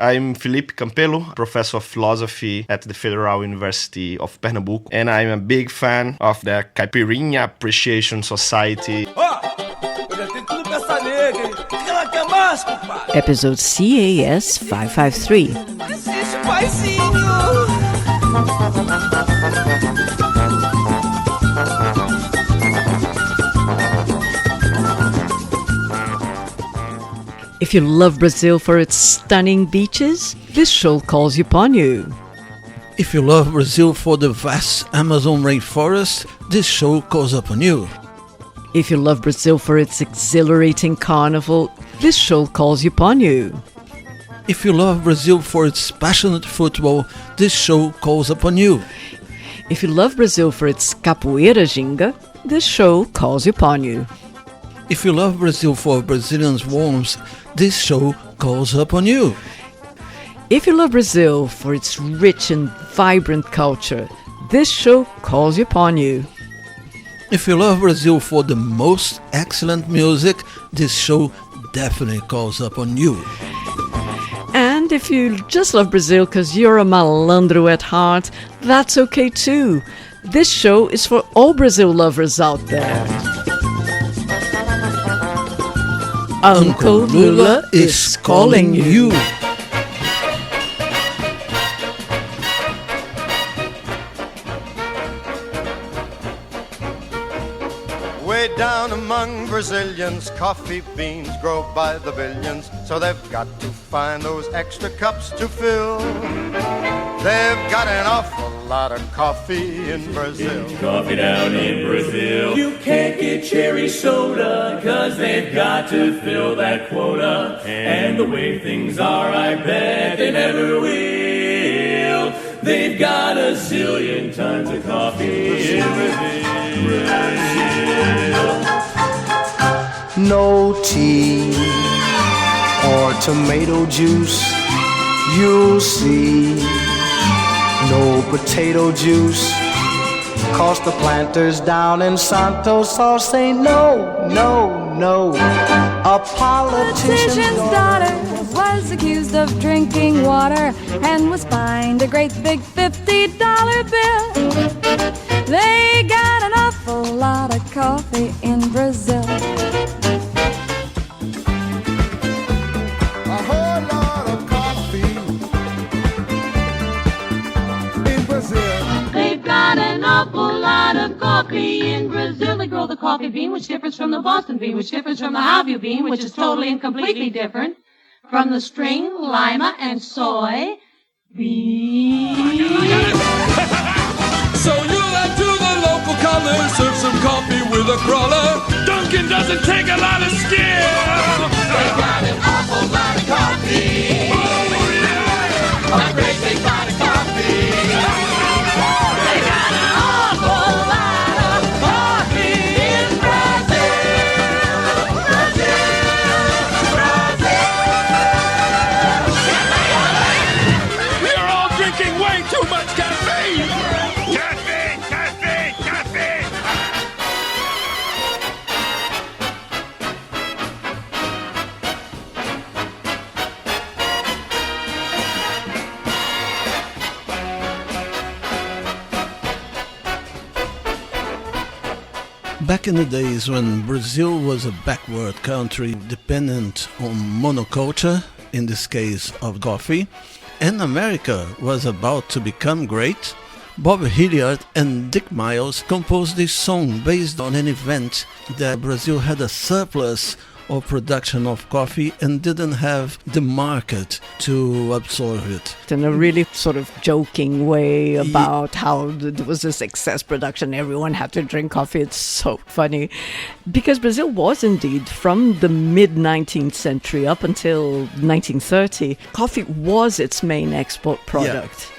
I'm Felipe Campelo, professor of philosophy at the Federal University of Pernambuco, and I'm a big fan of the Caipirinha Appreciation Society. Episode CAS 553. If you love Brazil for its stunning beaches, this show calls upon you. If you love Brazil for the vast Amazon rainforest, this show calls upon you. If you love Brazil for its exhilarating carnival, this show calls upon you. If you love Brazil for its passionate football, this show calls upon you. If you love Brazil for its capoeira ginga, this show calls upon you. If you love Brazil for Brazilians' warmth, this show calls upon you. If you love Brazil for its rich and vibrant culture, this show calls upon you. If you love Brazil for the most excellent music, this show definitely calls upon you. And if you just love Brazil because you're a malandro at heart, that's okay too. This show is for all Brazil lovers out there. Uncle Lula is calling you. Way down among Brazilians, coffee beans grow by the billions, so they've got to find those extra cups to fill. They've got an awful lot of coffee in Brazil. Coffee down in Brazil. You can't get cherry soda, cause they've got to fill that quota. And the way things are, I bet they never will. They've got a zillion tons of coffee in Brazil. No tea or tomato juice, you'll see. No potato juice, 'cause the planters down in Santos all say no, no, no. A politician's daughter was accused of drinking water and was fined a great big $50 bill. They got an awful lot of coffee in Brazil. A whole lot of coffee in Brazil. They've got an awful lot of coffee in Brazil. They grow the coffee bean, which differs from the Boston bean, which differs from the Havu bean, which is totally and completely different from the string, lima, and soy bean. So you'll have to the local color, serve some coffee with a crawler. Dunkin' doesn't take a lot of skill. They got an awful lot of coffee. Oh, yeah. A great big pot of coffee. They got an awful lot of coffee in Brazil. We're all drinking way too much caffeine. Caffeine, caffeine, caffeine. Back in the days when Brazil was a backward country dependent on monoculture, in this case of coffee, and America was about to become great, Bob Hilliard and Dick Miles composed this song based on an event that Brazil had a surplus of production of coffee and didn't have the market to absorb it. In a really sort of joking way about how there was this excess production, everyone had to drink coffee. It's so funny. Because Brazil was indeed, from the mid-19th century up until 1930, coffee was its main export product. Yeah.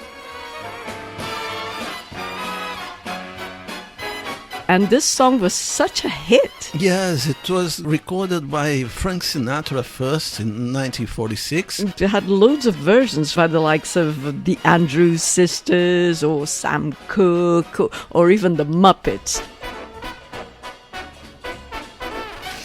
And this song was such a hit. Yes, it was recorded by Frank Sinatra first in 1946. It had loads of versions by the likes of the Andrews Sisters or Sam Cooke or even the Muppets.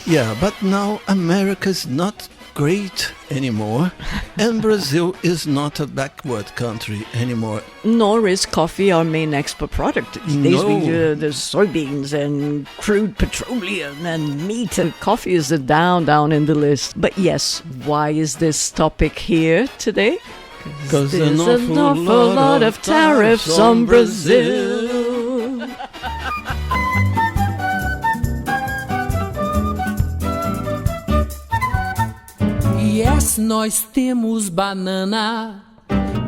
Yeah, but now America's not great anymore, and Brazil is not a backward country anymore. Nor is coffee our main export product. There's soybeans and crude petroleum and meat, and coffee is down in the list. But yes, why is this topic here today? Because there's an awful lot of tariffs on Brazil. Yes, nós temos banana,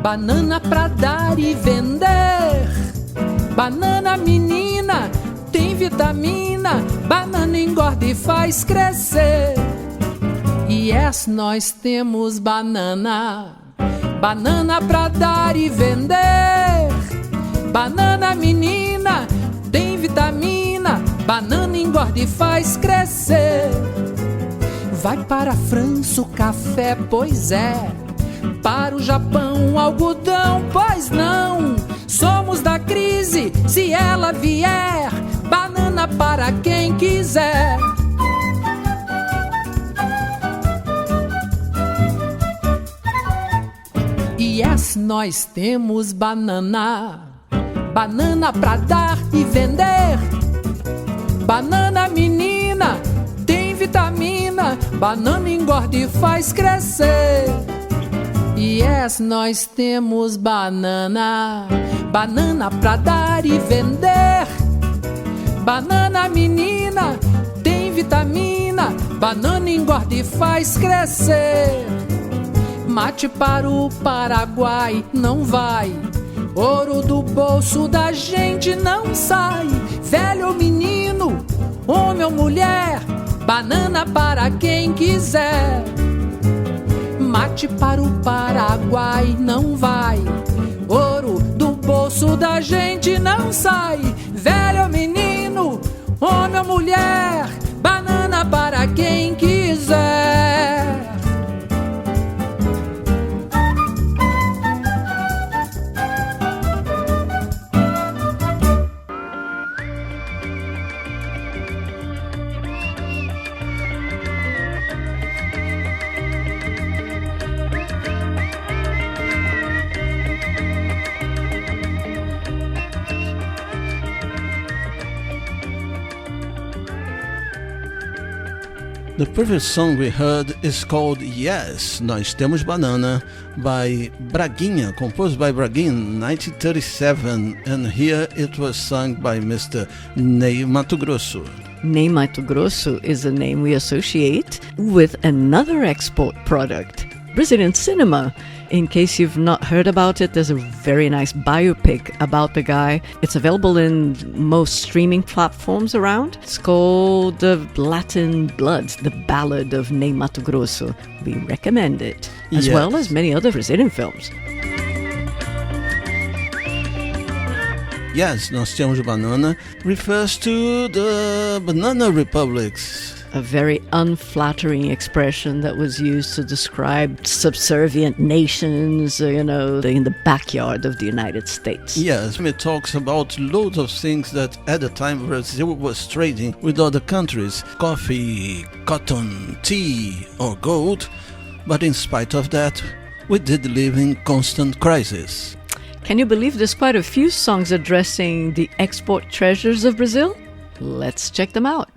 banana pra dar e vender. Banana menina, tem vitamina, banana engorda e faz crescer. Yes, nós temos banana, banana pra dar e vender. Banana menina, tem vitamina, banana engorda e faz crescer. Vai para a França o café, pois é. Para o Japão o algodão, pois não. Somos da crise, se ela vier. Banana para quem quiser. Yes, nós temos banana, banana pra dar e vender. Banana menina, tem vitamina, banana engorda e faz crescer. Yes, nós temos banana, banana pra dar e vender. Banana menina, tem vitamina, banana engorda e faz crescer. Mate para o Paraguai não vai, ouro do bolso da gente não sai. Velho ou menino, homem ou mulher, banana para quem quiser. Mate para o Paraguai não vai, ouro do bolso da gente não sai. Velho ou menino, homem ou mulher, banana para quem quiser. The previous song we heard is called Yes, Nós Temos Banana, by Braguinha, composed by Braguinha in 1937, and here it was sung by Mr. Ney Matogrosso. Ney Matogrosso is a name we associate with another export product, Brazilian cinema. In case you've not heard about it, there's a very nice biopic about the guy. It's available in most streaming platforms around. It's called Latin Blood, the Ballad of Ney Matogrosso. We recommend it, as well as many other Brazilian films. Yes, Nós Temos Banana refers to the Banana Republics. A very unflattering expression that was used to describe subservient nations, in the backyard of the United States. Yes, it talks about loads of things that at the time Brazil was trading with other countries. Coffee, cotton, tea or gold. But in spite of that, we did live in constant crisis. Can you believe there's quite a few songs addressing the export treasures of Brazil? Let's check them out.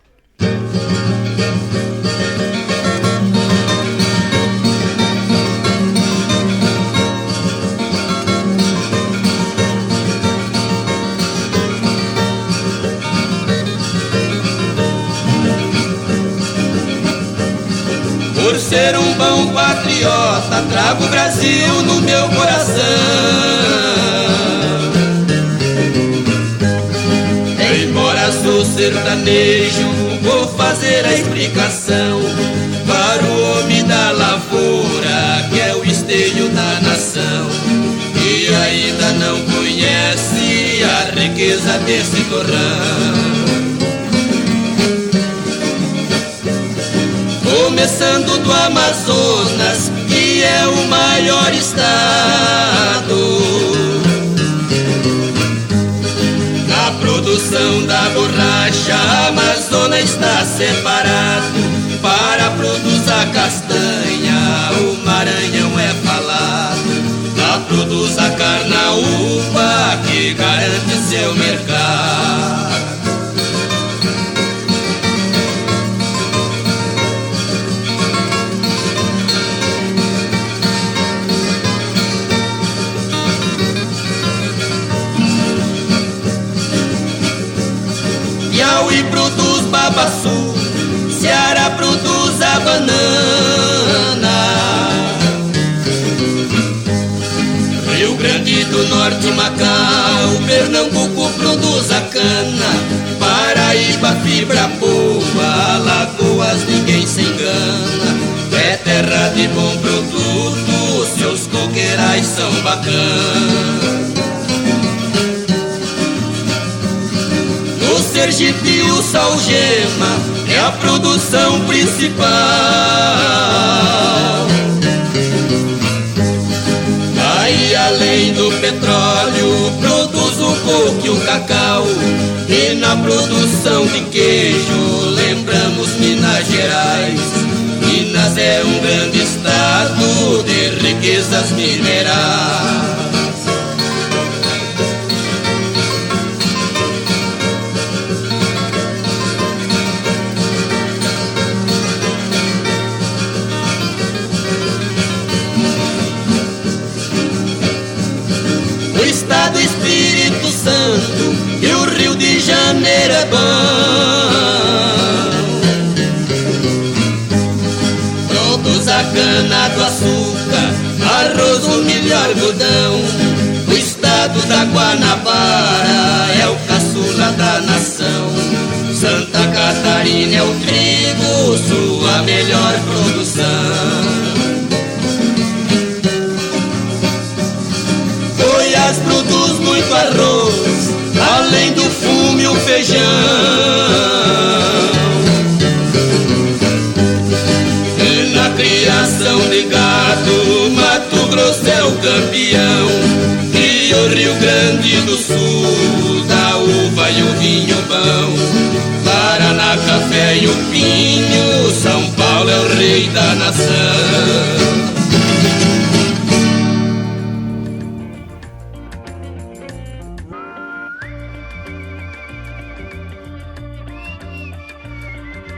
Por ser um bom patriota, trago o Brasil no meu coração. Embora sou sertanejo, vou fazer a explicação para o homem da lavoura, que é o esteio da nação, e ainda não conhece a riqueza desse torrão. Começando do Amazonas, que é o maior estado. Na produção da borracha, a Amazônia está separado. Para produzir a castanha, o produz a carnaúba que garante seu mercado. Piauí produz babaçu, Ceará produz a banana, Rio Grande do Norte, Macau, Pernambuco produz a cana, Paraíba fibra boa, Alagoas ninguém se engana, é terra de bom produto, seus coqueirais são bacanas. No Sergipe o salgema é a produção principal. Aí além do petróleo produz o coco e o cacau. E na produção de queijo lembramos Minas Gerais. Minas é um grande estado de riquezas minerais. Do Espírito Santo e o Rio de Janeiro é bom. Produz a cana do açúcar, arroz, o milho, algodão. O estado da Guanabara é o caçula da nação. Santa Catarina é o trigo, sua melhor produção. Goiás produz muito arroz, além do fumo e o feijão. E na criação de gado, Mato Grosso é o campeão. E o Rio Grande do Sul, da uva e o vinho bom. Paraná, café e o pinho, São Paulo é o rei da nação.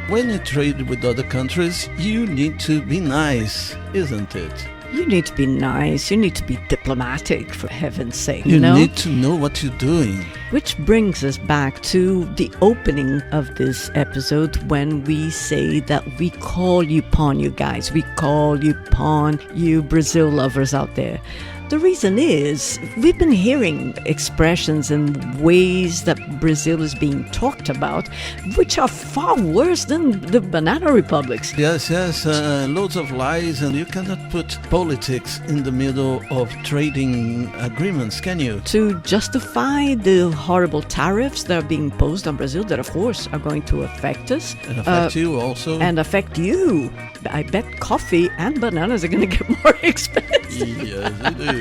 When you trade with other countries, you need to be nice, isn't it? You need to be nice, you need to be diplomatic, for heaven's sake. You need to know what you're doing. Which brings us back to the opening of this episode when we say that we call you upon you guys. We call you upon you Brazil lovers out there. The reason is we've been hearing expressions and ways that Brazil is being talked about, which are far worse than the banana republics. Yes, loads of lies, and you cannot put politics in the middle of trading agreements, can you? To justify the horrible tariffs that are being imposed on Brazil, that of course are going to affect us. And affect you also. And affect you. I bet coffee and bananas are going to get more expensive. Yes, they do.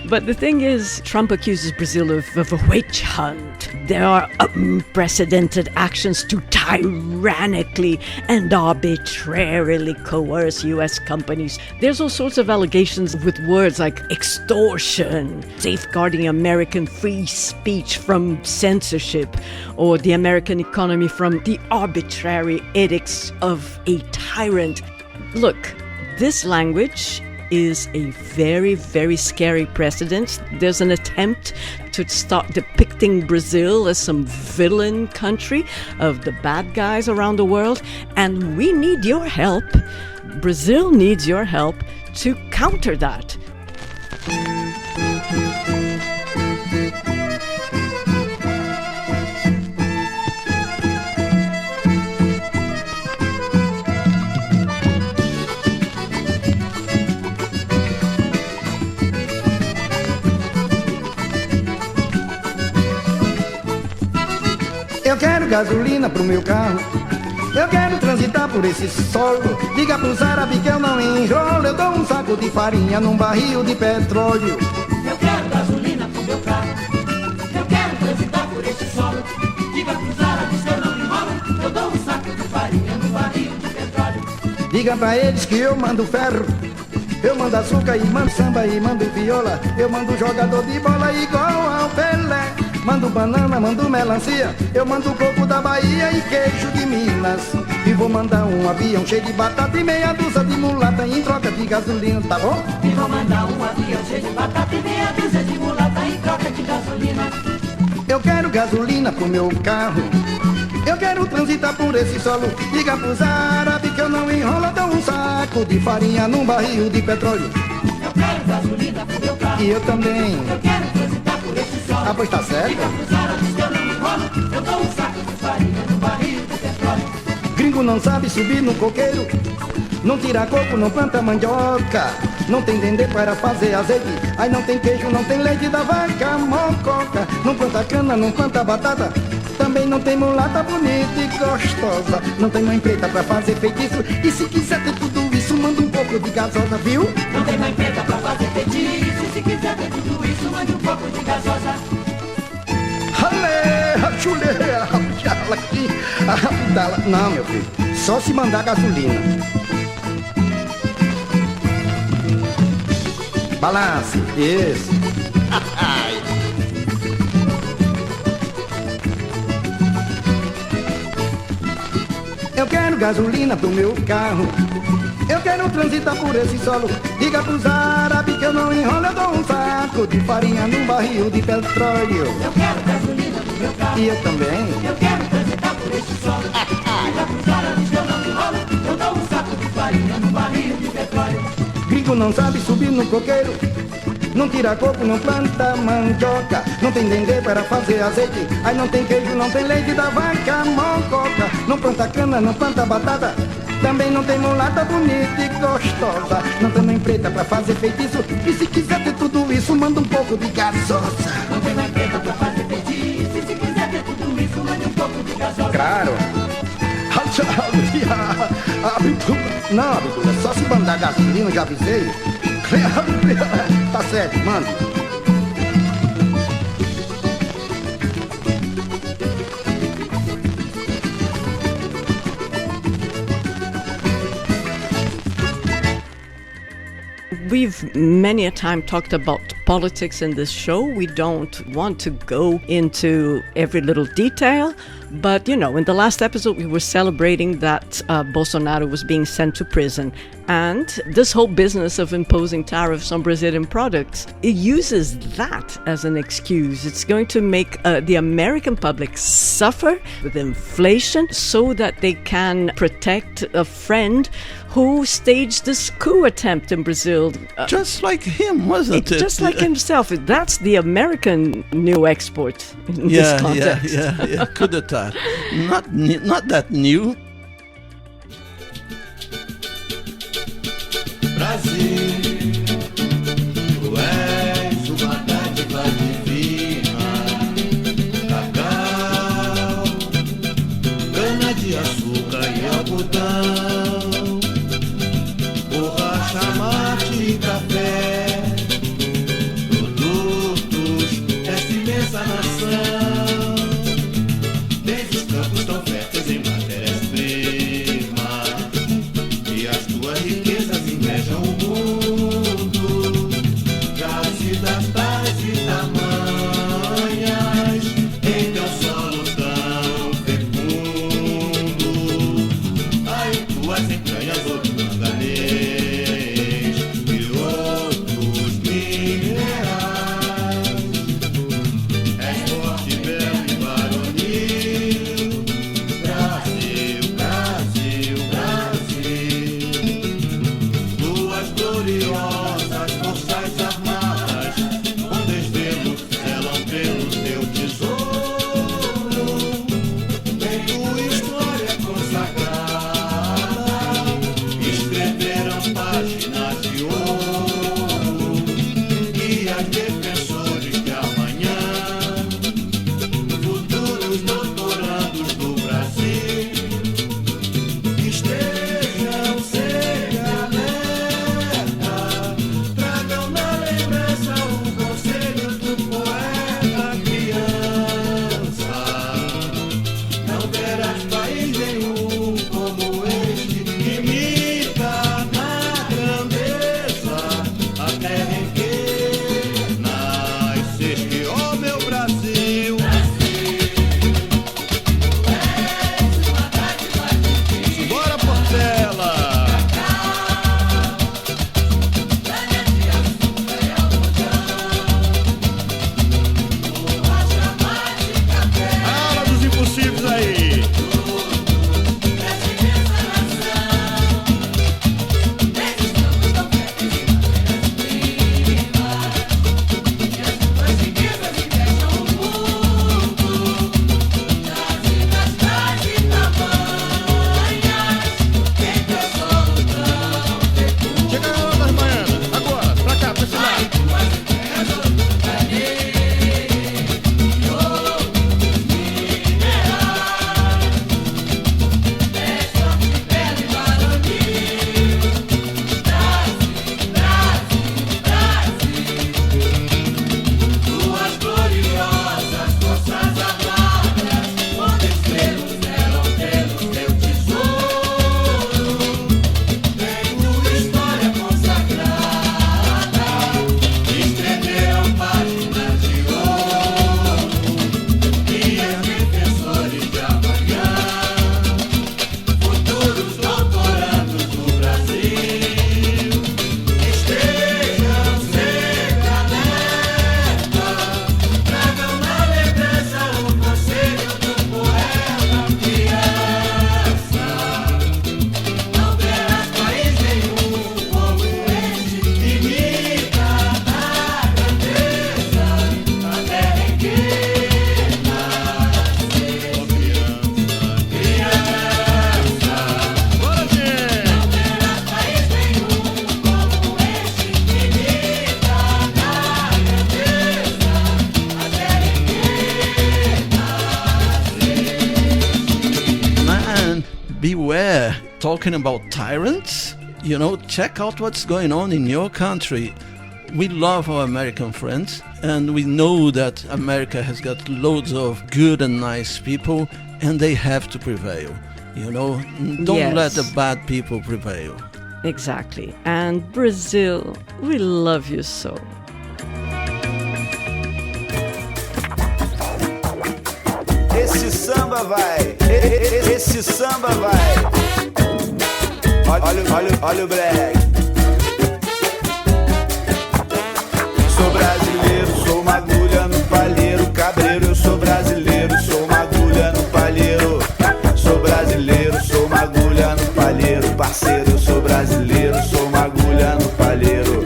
But the thing is, Trump accuses Brazil of a witch hunt. There are unprecedented actions to tyrannically and arbitrarily coerce U.S. companies. There's all sorts of allegations with words like extortion, safeguarding American free speech from censorship, or the American economy from the arbitrary edicts of a tyrant. Look, this language is a very, very scary precedent. There's an attempt to start depicting Brazil as some villain country of the bad guys around the world, and we need your help. Brazil needs your help to counter that. Eu quero gasolina pro meu carro, eu quero transitar por esse solo. Diga pros árabes que eu não enrolo, eu dou um saco de farinha num barril de petróleo. Eu quero gasolina pro meu carro, eu quero transitar por esse solo. Diga pros árabes que eu não enrolo, eu dou um saco de farinha num barril de petróleo. Diga pra eles que eu mando ferro, Eu mando açúcar e mando samba e mando viola. Eu mando jogador de bola igual ao Pelé. Mando banana, mando melancia. Eu mando coco da Bahia e queijo de Minas. E vou mandar um avião cheio de batata e meia dúzia de mulata em troca de gasolina, tá bom? E vou mandar um avião cheio de batata e meia dúzia de mulata em troca de gasolina. Eu quero gasolina pro meu carro. Eu quero transitar por esse solo. Diga pros árabes que eu não enrolo. Dou um saco de farinha num barril de petróleo. Eu quero gasolina pro meu carro. E eu também. Eu quero transitar por esse solo. Ah, pois tá certo. Diga pros árabes que eu não enrolo. Eu dou um saco de farinha num barril de petróleo. Gringo não sabe subir no coqueiro. Não tira coco, não planta mandioca. Não tem dendê para fazer azeite. Aí não tem queijo, não tem leite da vaca mococa. Não planta cana, não planta batata. Também não tem mulata bonita e gostosa. Não tem mãe preta pra fazer feitiço. E se quiser ter tudo isso, manda um pouco de gasosa, viu? Não tem mãe preta pra fazer feitiço. E se quiser ter tudo isso, mande um pouco de gasosa. Alê, chulé, não, meu filho, só se mandar gasolina. Balance, isso. Eu quero gasolina pro meu carro. Eu quero transitar por esse solo. Diga pros árabes que eu não enrolo. Eu dou um saco de farinha num barril de petróleo. Eu quero gasolina pro meu carro. E eu também. Eu quero transitar por esse solo. Diga pros árabes que eu não enrolo. Eu dou um saco de farinha num barril de petróleo. Gringo não sabe subir no coqueiro. Não tira coco, não planta mandioca. Não tem dendê para fazer azeite. Aí não tem queijo, não tem leite da vaca mococa. Não planta cana, não planta batata. Também não tem mulata bonita e gostosa. Não tem mãe preta pra fazer feitiço. E se quiser ter tudo isso, manda um pouco de gasosa. Não tem mãe preta pra fazer feitiço. E se quiser ter tudo isso, mande um pouco de gasosa. Claro. Não, Abdula, só se mandar gasolina, já avisei. Tá certo, manda. We've many a time talked about politics in this show. We don't want to go into every little detail, but you know, in the last episode we were celebrating that Bolsonaro was being sent to prison, and this whole business of imposing tariffs on Brazilian products, it uses that as an excuse. It's going to make the American public suffer with inflation so that they can protect a friend who staged this coup attempt in Brazil. Just like him, wasn't it? Just like himself. That's the American new export in this context. Yeah. Coup d'etat. Not that new. Brasil, tu és uma dádiva divina. Cacau, cana de açúcar e algodão, borracha, mate e café, produtos dessa imensa nação. Tens os campos tão férteis em matérias-primas, e as tuas riquezas invejam o mundo. Jazidas tais e tamanhas em teu solo tão fecundo. Ai, tuas entranhas, ouro, manganês e outros minerais. És forte, belo e varonil. Brasil, Brasil, Brasil. Tuas gloriosas forças armadas talking about tyrants, you know, check out what's going on in your country. We love our American friends, and we know that America has got loads of good and nice people, and they have to prevail. You know, don't let the bad people prevail. Exactly. And Brazil, we love you so. Esse samba vai, esse samba vai. Olha o black. Sou brasileiro, sou uma agulha no palheiro. Cabreiro, eu sou brasileiro, sou uma agulha no palheiro. Sou brasileiro, sou uma agulha no palheiro. Parceiro, eu sou brasileiro, sou uma agulha no palheiro.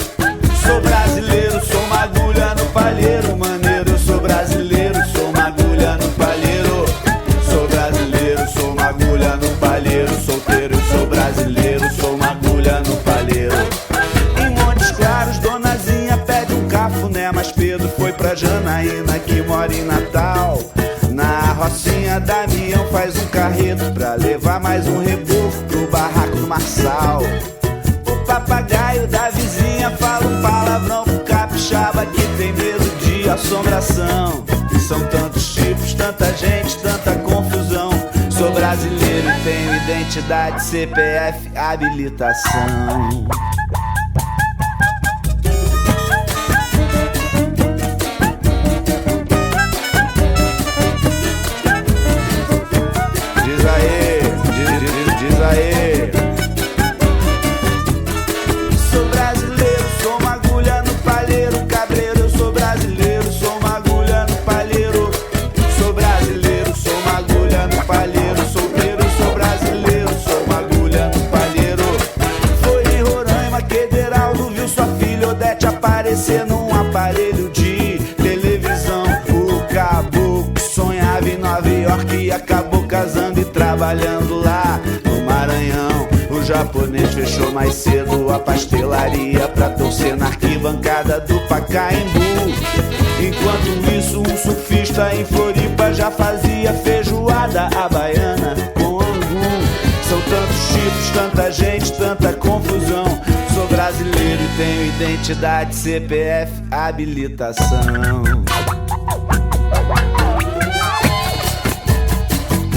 Sou brasileiro, sou uma agulha no palheiro. Maneiro, eu sou brasileiro, sou uma agulha no palheiro. Sou brasileiro, sou uma agulha no palheiro. Solteiro, eu sou brasileiro, sou uma agulha no palheiro. Em Montes Claros, Donazinha pede um cafuné, mas Pedro foi pra Janaína que mora em Natal. Na Rocinha, Damião faz um carreto pra levar mais um rebufo pro barraco do Marçal. O papagaio da vizinha fala um palavrão pro capixaba que tem medo de assombração. E são tantos tipos, tanta gente, tanta confusão. Sou brasileiro e tenho identidade, CPF, habilitação. Diz aí. Sou brasileiro, sou uma agulha no palheiro. Cabreiro, eu sou brasileiro, sou uma agulha no palheiro. Sou brasileiro, sou uma agulha no palheiro. Solteiro, eu sou brasileiro, sou uma agulha no palheiro. Foi em Roraima que Ederaldo viu sua filha Odete aparecer num aparelho de televisão. O caboclo sonhava em Nova York e acabou casando e trabalhando lá no Maranhão. O japonês fechou mais cedo a pastelaria pra torcer na arquibancada do Pacaembu. Enquanto isso, um surfista em Floripa já fazia feijoada à baiana com angu. São tantos tipos, tanta gente, tanta confusão. Sou brasileiro e tenho identidade, CPF, habilitação.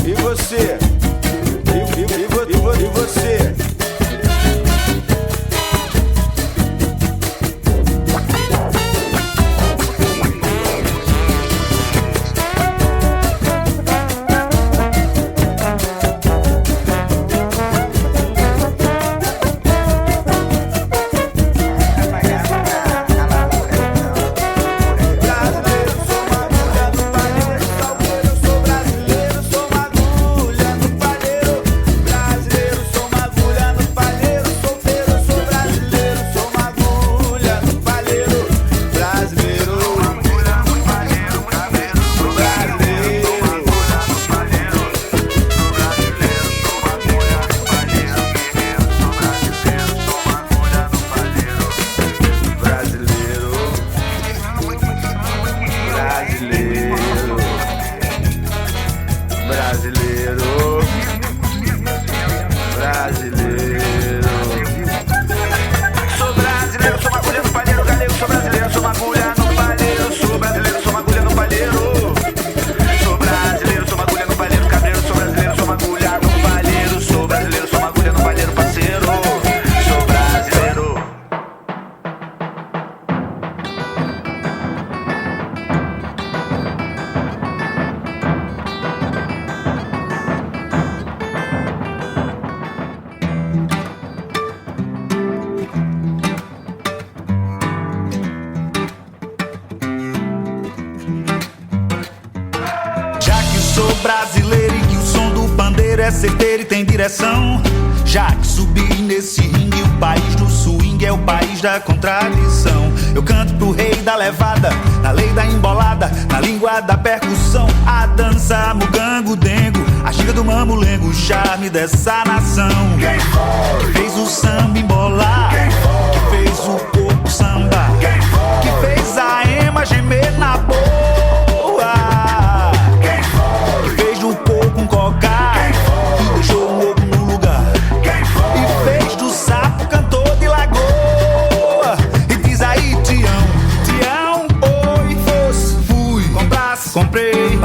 E você? E você? Brasileiro e que o som do pandeiro é certeiro e tem direção. Já que subi nesse ringue, o país do swing é o país da contradição. Eu canto pro rei da levada, na lei da embolada, na língua da percussão. A dança, mugango, dengo, a xiga do mamulengo, o charme dessa nação. Que fez o samba embolar, que fez o corpo samba, que fez a ema gemer na boa, que fez do coco um cocar, que deixou o ovo no lugar.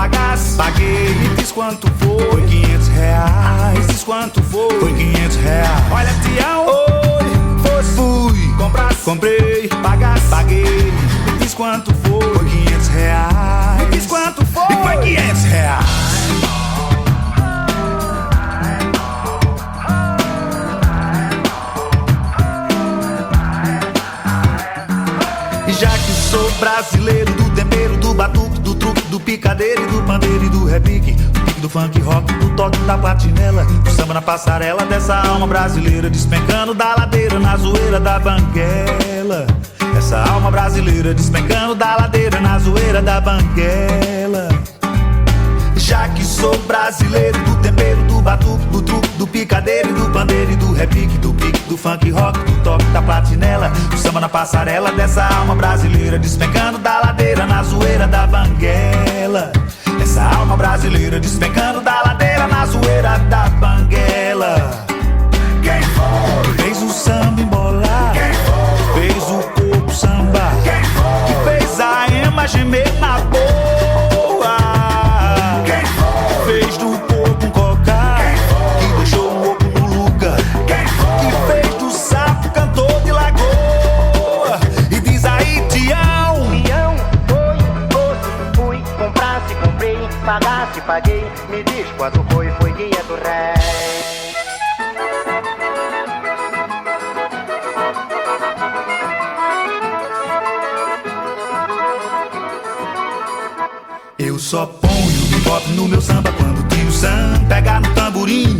pagasse, paguei, me diz quanto foi, R$500, diz quanto foi, R$500. Olha, tião, oi, fui, comprasse, comprei, pagasse, paguei, me diz quanto foi, R$500, me diz quanto foi, e foi R$500. Já que sou brasileiro, do tempero, do batuque, do truque, do picadeiro e do pandeiro e do repique, do pique, do funk rock, do toque, da platinela, do samba na passarela, dessa alma brasileira despencando da ladeira na zoeira da banguela. Essa alma brasileira despencando da ladeira na zoeira da banguela. Já que sou brasileiro, do tempero, do batuque, do truque, do picadeiro, do pandeiro e do repique, do pique, do funk rock, do toque, da platinela, do samba na passarela, dessa alma brasileira despencando da ladeira na zoeira da banguela. Essa alma brasileira despencando da ladeira na zoeira da banguela. Quem foi? Fez o samba embolar. Quem foi? Fez o corpo sambar. Quem foi? E fez a ema gemer na boa. Fez do corpo um cocar, que deixou o corpo no lugar, que fez do sapo cantor de lagoa. E diz aí, tião, fui, comprasse, comprei, pagasse, paguei, me diz quanto foi R$500. Eu só ponho bebop no meu samba quando o tio Sam pegar no tamborim.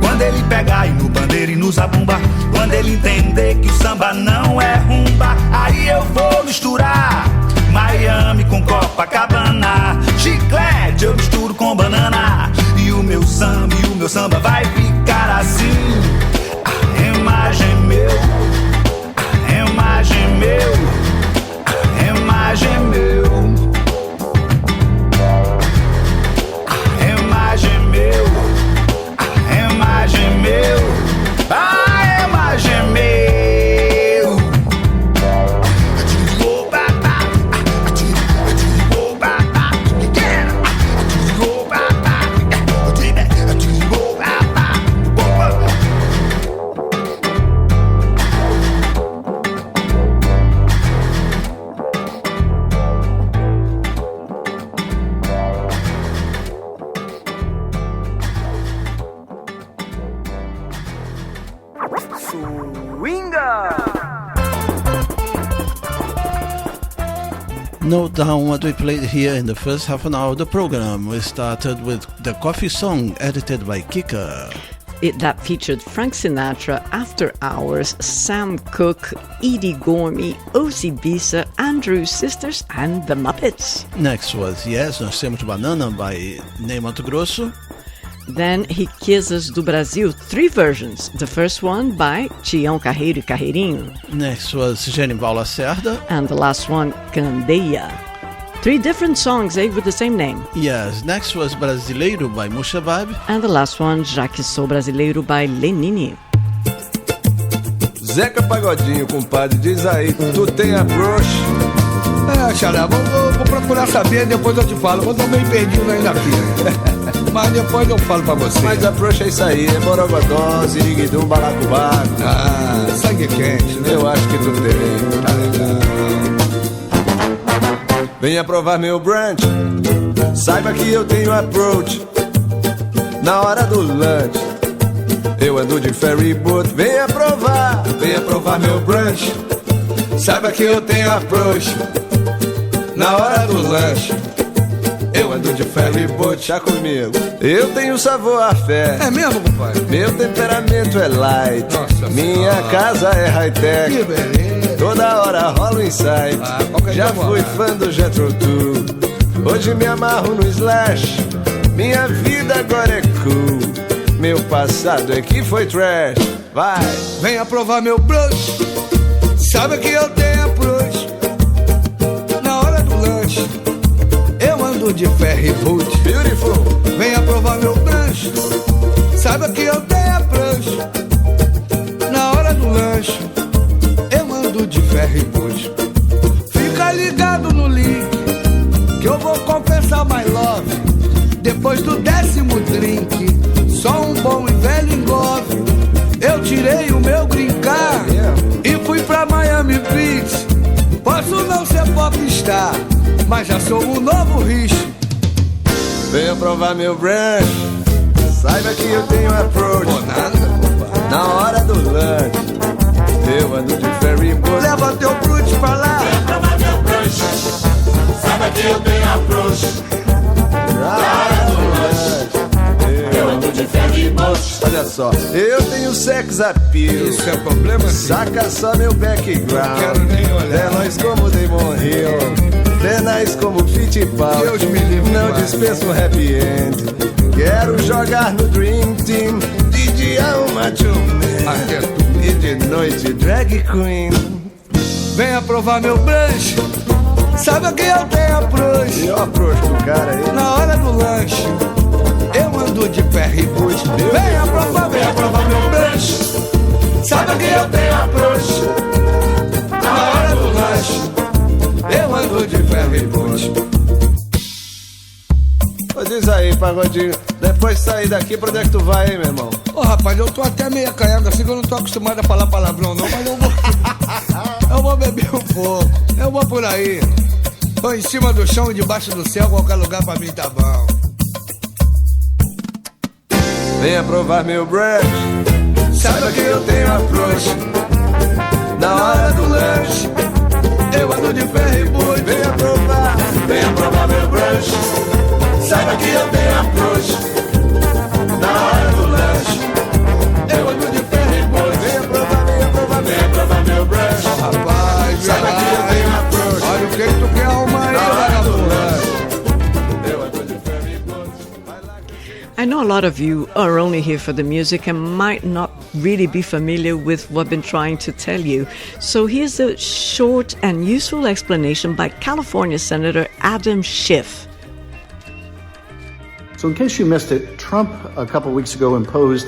Quando ele pegar e no pandeiro e no zabumba, quando ele entender que o samba não é rumba, aí eu vou misturar Miami com Copacabana, chiclete eu misturo com banana. E o meu samba vai ficar assim. A imagem meu, a imagem meu, a imagem meu. Note down what we played here in the first half an hour of the program. We started with the Coffee Song, edited by Kika. That featured Frank Sinatra, After Hours, Sam Cooke, Edie Gormley, O.C. Bisa, Andrews Sisters, and the Muppets. Next was Yes, Nós Temos Banana by Ney Matogrosso. Then Riquezas do Brasil, 3 versions. The first one by Tião Carreiro e Carreirinho. Next was Genival Lacerda. And the last one, Candeia. 3 different songs, with the same name. Yes, next was Brasileiro by Mushabab. And the last one, Já Que Sou Brasileiro by Lenine. Zeca Pagodinho, compadre, diz aí, tu tem approach? Xará, vou procurar saber, depois eu te falo. Eu tô meio perdido ainda aqui. Mas depois eu falo pra você. Mas approach é isso aí, é borogodó, ziriguidum, balacobaco. Ah, sangue quente, né? Eu acho que tu tem. Tá legal. Venha provar meu brunch, saiba que eu tenho approach. Na hora do lunch, eu ando de ferry boat. Venha provar meu brunch, saiba que eu tenho approach. Na hora do lanche, eu ando de ferry boat. Chá comigo, eu tenho sabor a fé. É mesmo, compadre? Meu temperamento é light. Nossa, minha casa é high-tech. Que beleza. Toda hora rola um insight. Já fui fã do Jethro Tull, hoje me amarro no Slash. Minha vida agora é cool, meu passado é que foi trash. Vai! Venha provar meu brush, sabe que eu tenho approach. Na hora do lanche, eu ando de ferry boat. Beautiful! Venha provar meu brush, sabe que eu tenho approach. Na hora do lanche, eu ando de ferry boat. Fica ligado no link, que eu vou confessar my love. Depois do 10º drink, só um bom e velho engove, eu tirei o meu green card e fui pra Miami Beach. Posso não ser popstar, mas já sou um novo Rich. Venha provar meu brunch, saiba que eu tenho approach. Na hora do lunch, eu ando de ferry boat. Leva teu brunch pra lá. Venha provar meu brunch, saiba que eu tenho approach. Na hora do lunch, eu ando de ferry boat. Olha só, eu tenho sex appeal. Isso é problema? Saca só meu background. Não quero nem olhar. Nós como Damon Hill, tenais como Fittipaldi. Deus me livre. Não dispenso um happy end. Quero jogar no Dream Team. De dia uma macho man e de noite drag queen. Venha provar meu brunch, saiba que eu tenho approach. E eu approach pro cara aí. Na hora do lanche, eu ando de ferry boat. Venha provar meu brunch, saiba que eu tenho approach. Na hora do lanche, eu ando de ferry boat. Diz aí, pagodinho, depois de sair daqui, pra onde é que tu vai, hein, meu irmão? Ô, rapaz, eu tô até meio acanhado assim, que eu não tô acostumado a falar palavrão não, mas eu vou beber um pouco, eu vou por aí. Tô em cima do chão e debaixo do céu, qualquer lugar pra mim tá bom. Venha provar meu brunch, saiba que eu tenho approach. Na hora do lanche, eu ando de ferry boat. venha provar meu brunch, saiba que eu tenho approach. Na hora do lanche, eu ando de ferry boat. venha provar meu brunch. Rapaz, saiba que eu tenho approach. olha o que tu quer arrumar aí, Na hora do vagabundo. lanche, eu ando de ferry boat. I know a lot of you are only here for the music and might not really be familiar with what I've been trying to tell you. So here's a short and useful explanation by California Senator Adam Schiff. So in case you missed it, Trump a couple weeks ago imposed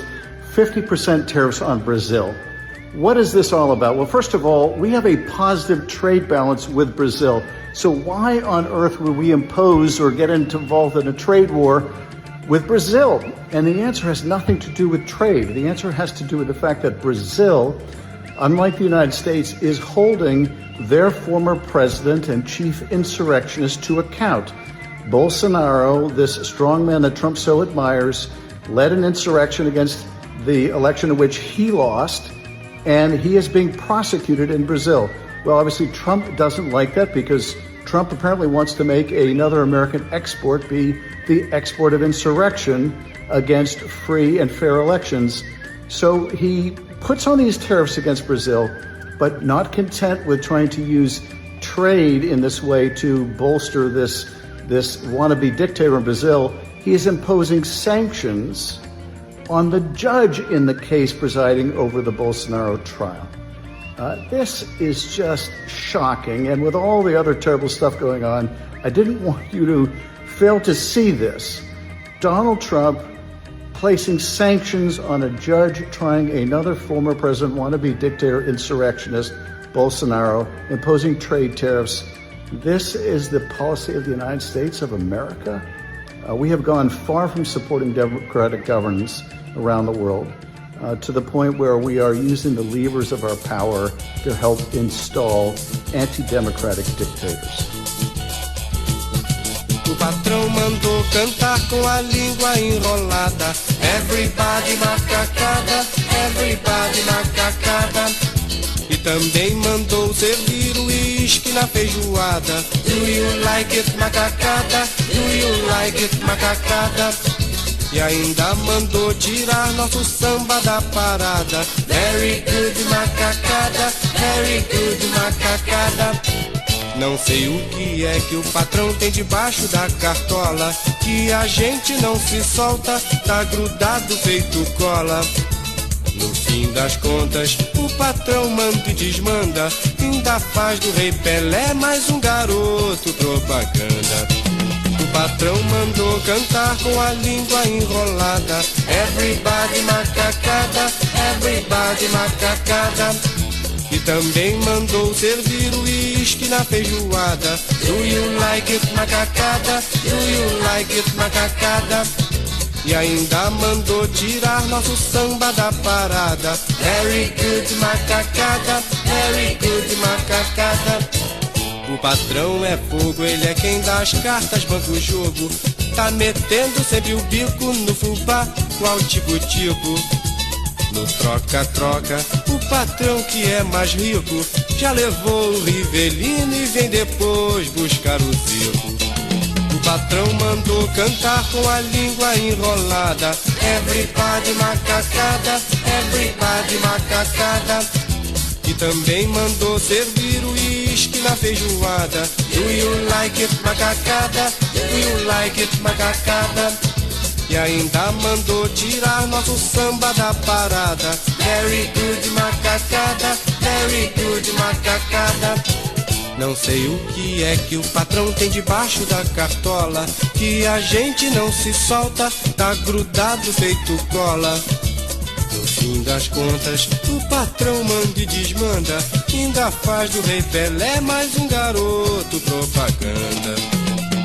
50% tariffs on Brazil. What is this all about? Well, first of all, we have a positive trade balance with Brazil. So why on earth would we impose or get involved in a trade war with Brazil? And the answer has nothing to do with trade. The answer has to do with the fact that Brazil, unlike the United States, is holding their former president and chief insurrectionist to account. Bolsonaro, this strongman that Trump so admires, led an insurrection against the election in which he lost, and he is being prosecuted in Brazil. Well, obviously, Trump doesn't like that because Trump apparently wants to make another American export be the export of insurrection against free and fair elections. So he puts on these tariffs against Brazil, but not content with trying to use trade in this way to bolster this wannabe dictator in Brazil, he is imposing sanctions on the judge in the case presiding over the Bolsonaro trial. This is just shocking, and with all the other terrible stuff going on, I didn't want you to fail to see this. Donald Trump placing sanctions on a judge trying another former president, wannabe dictator, insurrectionist, Bolsonaro, imposing trade tariffs. This is the policy of the United States of America. We have gone far from supporting democratic governance around the world to the point where we are using the levers of our power to help install anti-democratic dictators. O patrão mandou cantar com a língua enrolada. Everybody macacada, everybody macacada. E também mandou servir o uísque na feijoada. Do you like it, macacada? Do you like it, macacada? E ainda mandou tirar nosso samba da parada. Very good, macacada, very good, macacada. Não sei o que é que o patrão tem debaixo da cartola, que a gente não se solta, tá grudado feito cola. No fim das contas, o patrão manda e desmanda, ainda faz do Rei Pelé mais um garoto propaganda. O patrão mandou cantar com a língua enrolada. Everybody macacada, everybody macacada. E também mandou servir o uísque na feijoada. Do you like it, macacada? Do you like it, macacada? E ainda mandou tirar nosso samba da parada. Very good, macacada. Very good, macacada. O patrão é fogo, ele é quem dá as cartas, banca o jogo. Tá metendo sempre o bico no fubá, qual tico-tico. No troca-troca, o patrão que é mais rico já levou o Rivelino e vem depois buscar o Zico. O patrão mandou cantar com a língua enrolada. Everybody macacada, everybody macacada. E também mandou servir o uísque na feijoada. Do you like it, macacada? Do you like it, macacada? E ainda mandou tirar nosso samba da parada. Very good, macacada. Very good, macacada. Não sei o que é que o patrão tem debaixo da cartola, que a gente não se solta, tá grudado feito cola. No fim das contas, o patrão manda e desmanda, ainda faz do Rei Pelé mais um garoto propaganda.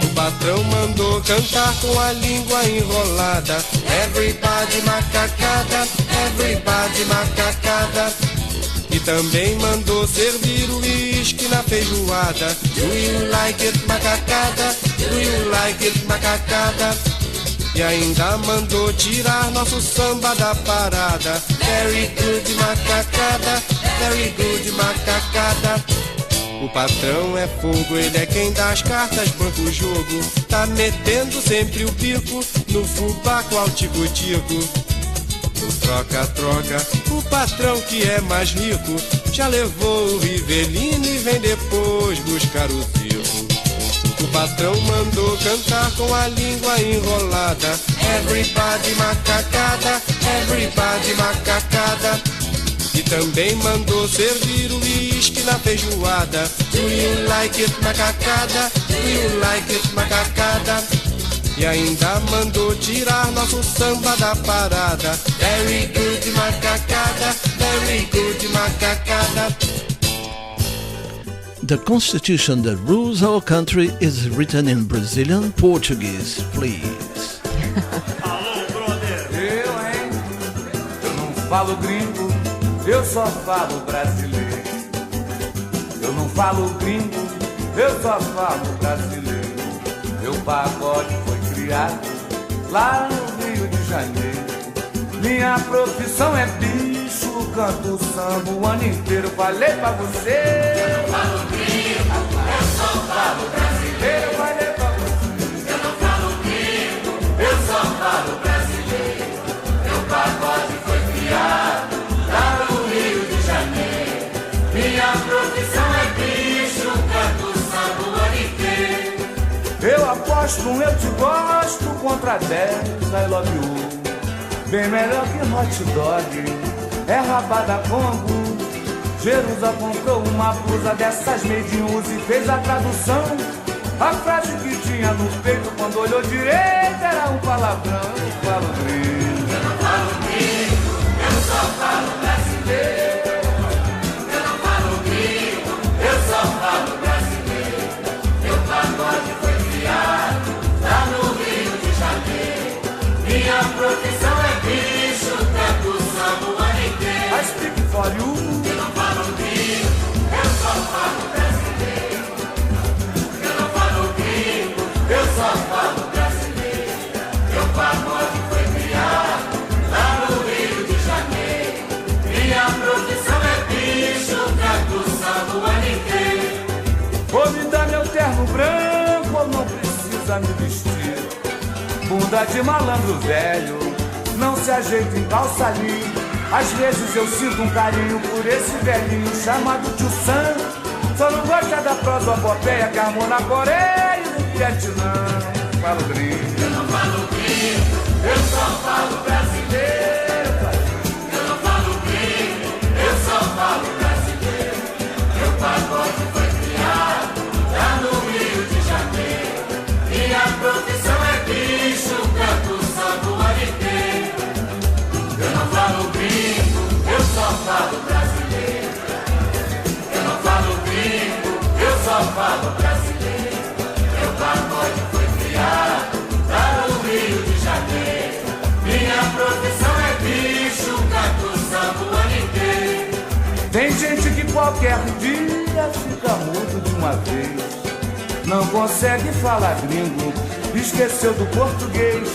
O patrão mandou cantar com a língua enrolada. Everybody macacada, everybody macacada. E também mandou servir o uísque na feijoada. Do you like it, macacada? Do you like it, macacada? E ainda mandou tirar nosso samba da parada. Very good, macacada. Very good, macacada. O patrão é fogo, ele é quem dá as cartas, banca o jogo. Tá metendo sempre o bico no fubá, qual tico-tico. No troca-troca, o patrão que é mais rico já levou o Rivelino e vem depois buscar o Zico. O patrão mandou cantar com a língua enrolada. Everybody macacada, everybody macacada. E também mandou servir o uísque na feijoada. Do you like it, macacada? Do you like it, macacada? E ainda mandou tirar nosso samba da parada. Very good, macacada. Very good, macacada. The constitution that rules our country is written in Brazilian Portuguese, please. Alô, brother. Eu não falo gringo, eu só falo brasileiro. Eu não falo gringo, eu só falo brasileiro. Meu pagode foi criado lá no Rio de Janeiro. Minha profissão é bicho, canto samba o ano inteiro. Falei pra você. Eu não falo gringo, eu só falo brasileiro. Falei pra você. Eu não falo gringo, eu só falo brasileiro. Meu pagode foi criado lá no Rio de Janeiro. Minha profissão é bicho, canto samba o ano inteiro. Eu aposto um eu te gosto contra 10 I love you. Bem melhor que hot dog, é rabada Congo. Jerusa comprou uma blusa dessas made in use e fez a tradução. A frase que tinha no peito quando olhou direito era um palavrão. Eu falo gringo, eu não falo gringo, eu só falo brasileiro. Eu não falo gringo, eu só falo brasileiro. Meu pagode foi criado lá no Rio de Janeiro. Minha profissão é bicho, canto samba o ano inteiro. I speak for you. Eu não falo gringo, eu só falo brasileiro. Eu não falo gringo, eu só falo brasileiro. Meu pagode foi criado lá no Rio de Janeiro. Minha profissão é bicho, canto samba o ano inteiro. Vou me dar meu terno branco ou não precisa me vestir? Bunda de malandro velho, não se ajeita em calça ali. Às vezes eu sinto um carinho por esse velhinho chamado Tio Sam. Só não gosta da prosopopeia que armou na Coreia e no Vietnã. Falo gringo, eu não falo gringo, eu só falo brasileiro. Eu não falo gringo, eu só falo brasileiro. Meu pagode foi criado lá no Rio de Janeiro. Minha profissão é bicho, canto samba o ano inteiro. Eu não falo gringo, eu só falo brasileiro. não consegue falar gringo, esqueceu do português.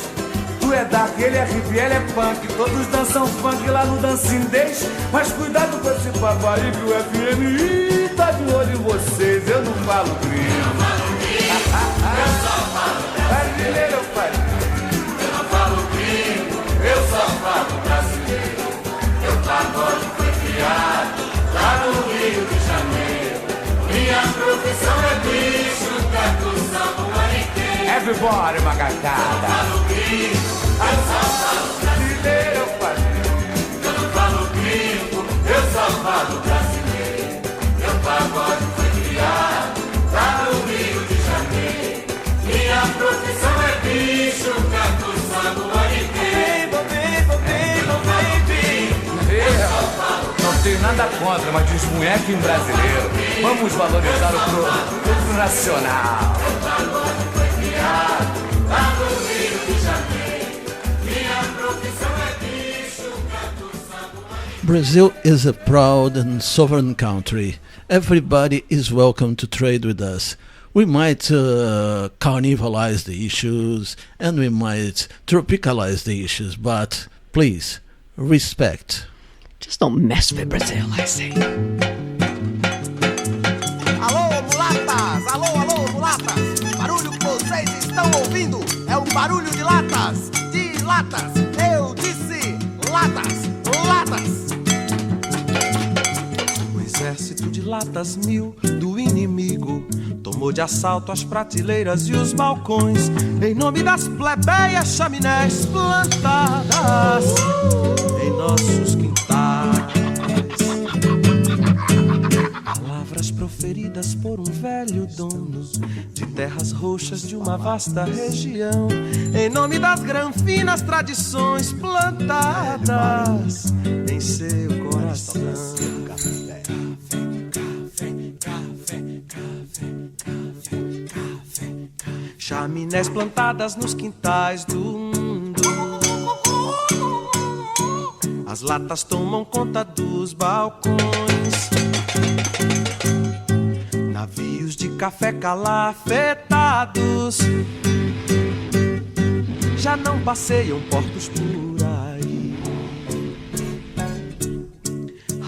Tu é daquele RB, ele é punk, todos dançam funk lá no Dancindês. Mas cuidado com esse papai que o FMI tá de olho em vocês. Eu não falo gringo, eu só falo brasileiro, eu falo. Eu não falo gringo, eu só falo brasileiro. Meu pagode foi criado lá no Rio de Janeiro. Minha profissão é bicho, percussão no maniqueiro. Everybody, macacada. Eu não falo gringo, eu só falo brasileiro, eu falo. Eu não falo gringo, eu só falo brasileiro. Meu pagode foi criado lá no Rio de Janeiro. Minha profissão é bicho, percussão no maniqueiro. Não tenho nada contra, mas desmunheque em brasileiro. Vamos valorizar o produto nacional. Brazil is a proud and sovereign country. Everybody is welcome to trade with us. We might carnivalize the issues and we might tropicalize the issues, but please, respect. Just don't mess with Brazil, I say. Alô, mulatas! Alô, alô, mulatas! Barulho que vocês estão ouvindo é um barulho de latas! De latas! Eu disse latas! Latas! O exército de latas mil do inimigo tomou de assalto as prateleiras e os balcões, em nome das plebeias chaminés plantadas em nossos quintais. Palavras proferidas por um velho dono de terras roxas de uma vasta região, em nome das granfinas tradições plantadas em seu coração. Chaminés plantadas nos quintais do mundo. As latas tomam conta dos balcões. Navios de café calafetados já não passeiam portos por aí.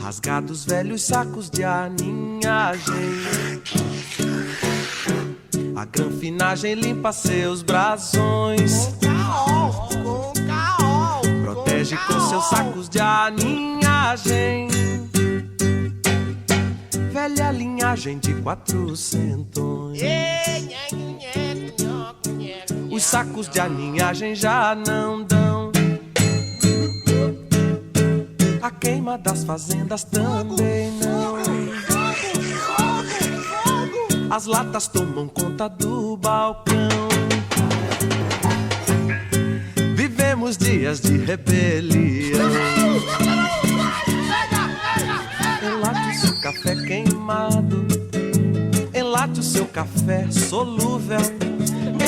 Rasgados velhos sacos de aninhagem, a granfinagem limpa seus brasões. Protege com seus sacos de aninhagem, velha linhagem de 400. Os sacos de aninhagem já não dão. A queima das fazendas também não. As latas tomam conta do balcão. Vivemos dias de rebelião. Enlate o seu café queimado, enlate o seu café solúvel,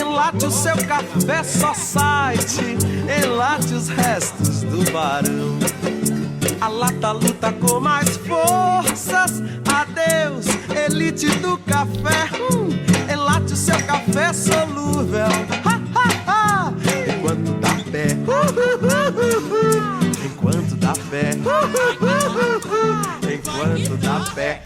enlate o seu café society, enlate os restos do barão. A lata luta com mais forças. Adeus, elite do café. Enlate o seu café solúvel. Ha, ha, ha. Enquanto dá pé. Enquanto dá pé. Enquanto dá pé.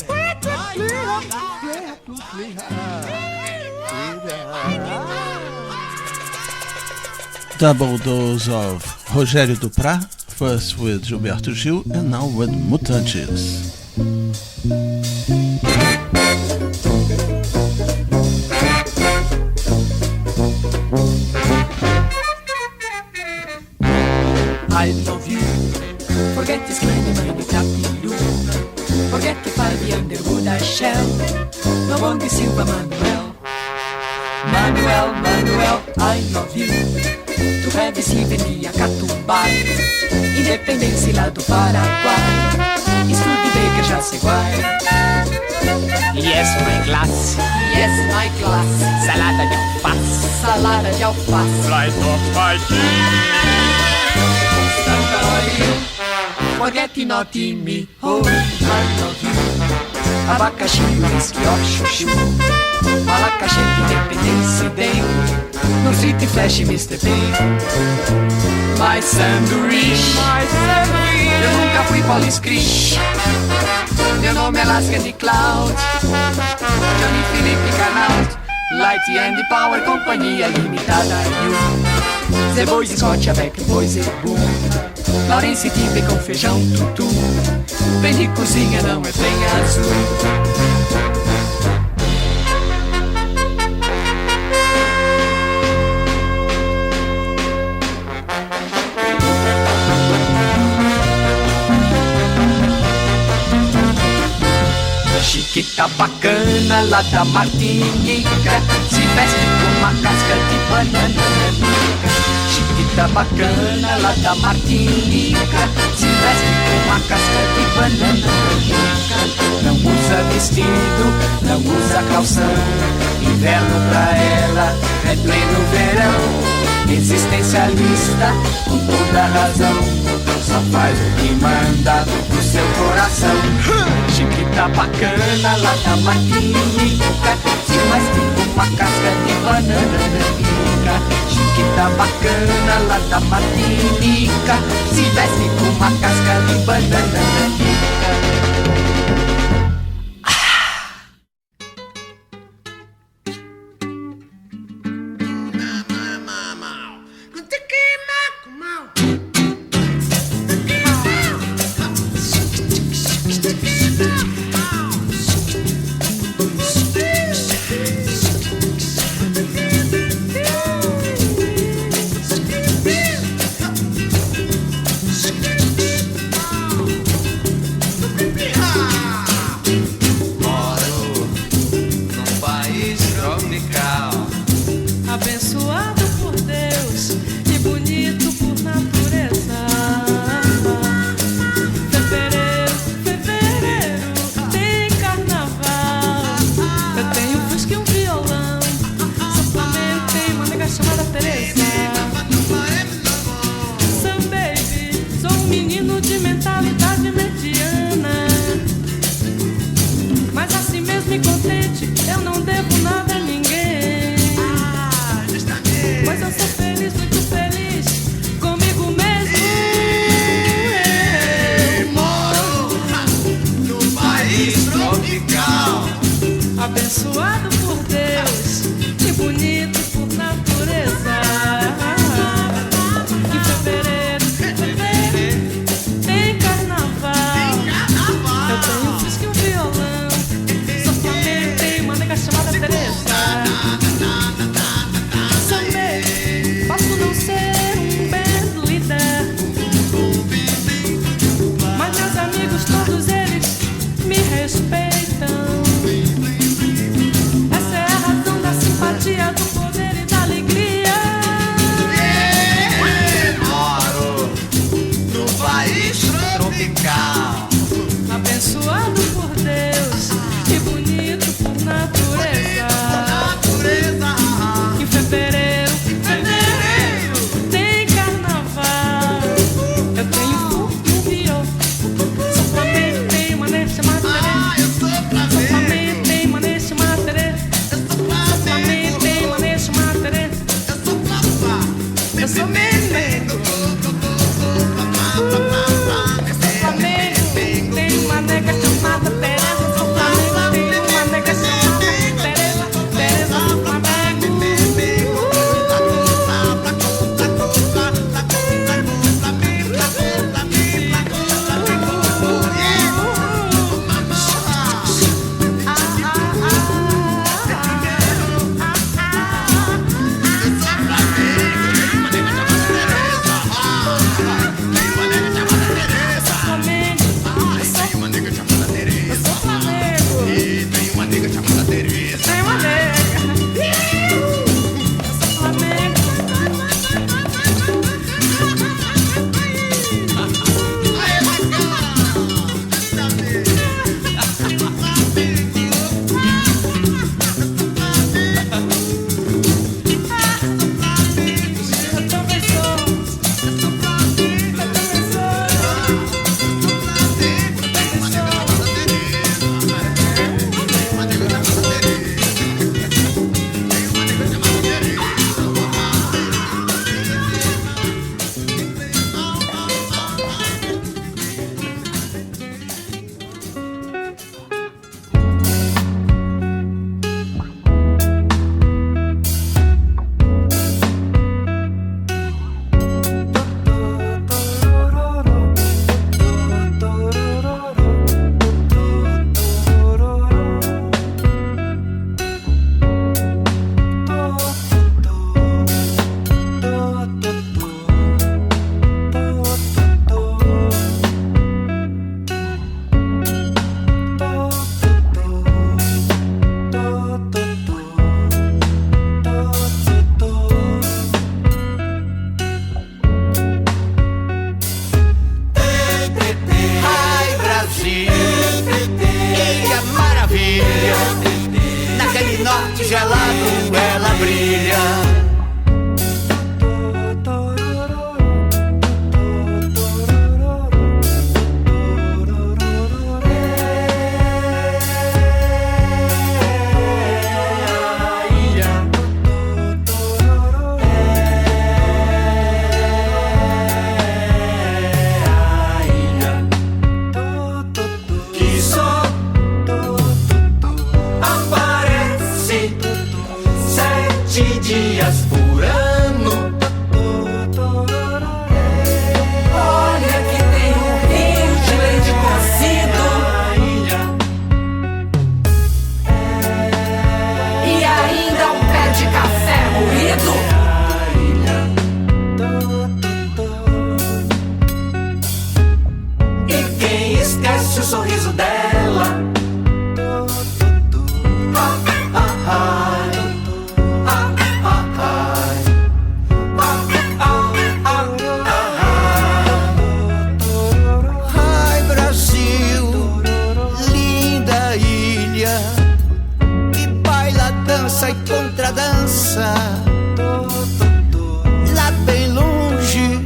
Double dose of Rogério Duprá, first with Gilberto Gil and now with Mutantes. I love you. Forget this kind of money tappy. Forget the 5 Underwood I shall. No one be Silva Manuel. Manuel, Manuel, I love you. Tu have received me a Catubai, Independência lá do Paraguai. Estude Baker já se guai. Yes, my class. Yes, my class. Salada de alface. Salada de alface. Flight of my Santa you. Forget not in me. Oh, I love you. Abacaxi, whisky, ó, chuchu. Malacaxi, no City Flash Mr. P. Mais sanduíche, eu nunca fui poliscrish. Meu nome é Lasca de Cloud, chame Felipe Canal. Light and Power, companhia limitada. You, The Boys, Scott, avec Boys e Boom. Laurence Tipe com feijão tutu. Vem de cozinha, não é bem azul. Chiquita bacana lá da Martinica, se veste com uma casca de banana nanica. Chiquita bacana lá da Martinica, se veste com uma casca de banana nanica. Não usa vestido, não usa calção, inverno pra ela é pleno verão. Existencialista com toda razão, só faz o que manda no seu coração. Chiquita bacana lá da Martinica, se veste com uma casca de banana nanica. Chiquita bacana lá da Martinica, se veste com uma casca de banana nanica. Abençoado por Deus e bonito por natureza. Fevereiro, tem carnaval. Eu tenho um fusca e um violão. São Flamengo tem uma nega chamada Teresa. Sam baby, sou um menino de mentalidade mediana, mas assim mesmo e contente, eu não devo nada a ninguém. ela brilha. Dias por ano. Olha que tem rio de leite cozido e ainda pé de café moído. E quem esquece o sorriso dela? E contradança, lá bem longe,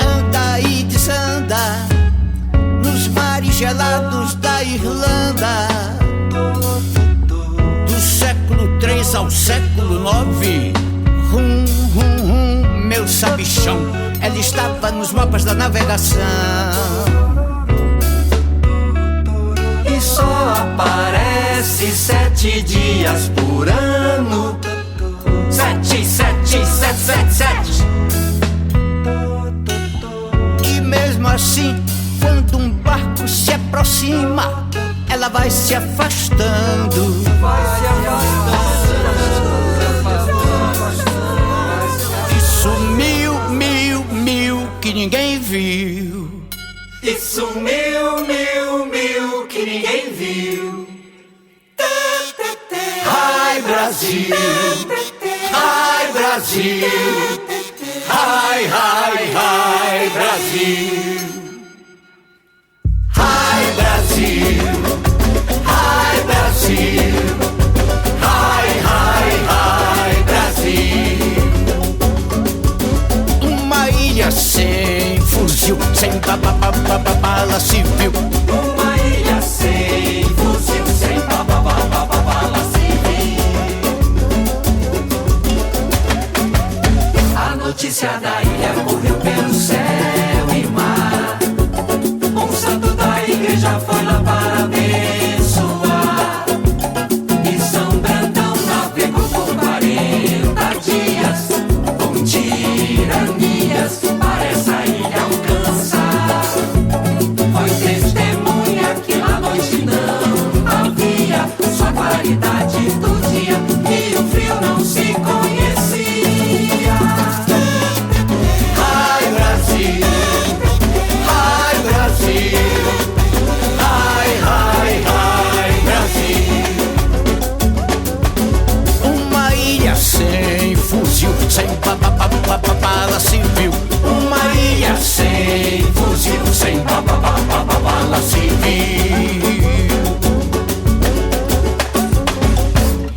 anda e desanda, nos mares gelados da Irlanda, do século 3 ao século 9. Rum, rum, rum, meu sabichão, ela estava nos mapas da navegação. E só aparece 7 dias por ano. 7, 7, 7, 7, 7. E mesmo assim, quando um barco se aproxima, ela vai se afastando. E sumiu, mil, que ninguém viu. E sumiu, mil, que ninguém viu. Ai, Brasil, ai, Brasil, ai, ai, ai, Brasil. Ai, Brasil, ai, Brasil, ai, ai, ai, Brasil. Uma ilha sem fuzil, sem bala civil. Uma ilha sem fuzil, sem bala civil. A notícia da ilha correu pelo céu e mar. Um santo da igreja foi lá para abençoar. E São Brandão navegou por 40 dias, com tiranias para essa ilha alcançar. Foi testemunha que na noite não havia só claridade do dia e o frio não se conhecia. Ai, Brasil, ai, Brasil, ai, ai, ai, Brasil. Uma ilha sem fuzil, sem bala civil. Uma ilha sem fuzil, sem bala civil.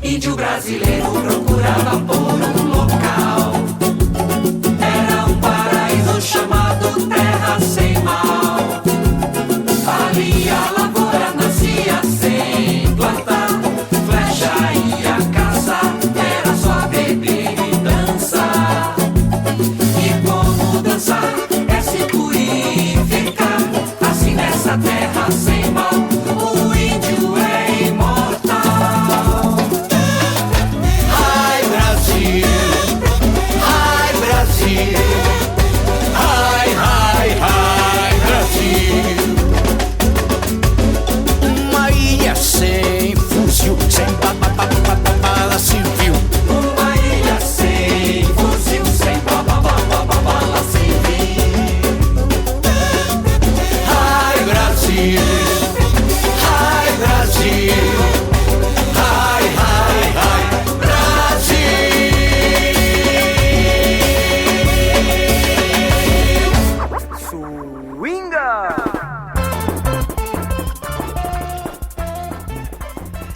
Índio brasileiro procurava por um local. Era um paraíso chamado Terra Sem Mal. Ali a lavoura nascia sem plantar. Flecha ia caçar, era só beber e dançar. E como dançar é se purificar. Assim nessa terra sem mal, o índio é imortal. Ai, Brasil,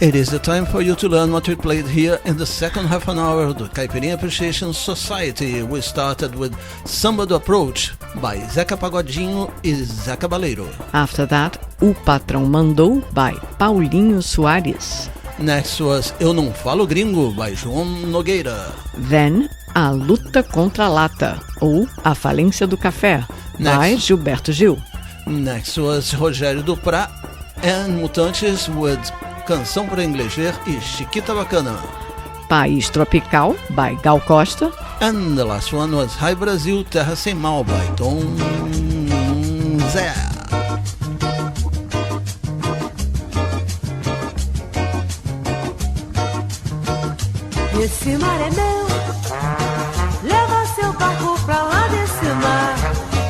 It is the time for you to learn what we played here in the second half an hour of the Caipirinha Appreciation Society. We started with Samba do Approach by Zeca Pagodinho e Zé Cabaleiro. After that, O Patrão Mandou by Paulinho Soares. Next was Eu Não Falo Gringo by João Nogueira. Then, A Luta contra a Lata, ou A Falência do Café, by Gilberto Gil. Next was Rogério Duprá and Mutantes with Canção para Ingleser e Chiquita Bacana. País Tropical, by Gal Costa. And the last one was Hi Brasil, Terra Sem Mal, by Tom Zé. Esse mar é meu, leva seu barco pra lá desse mar.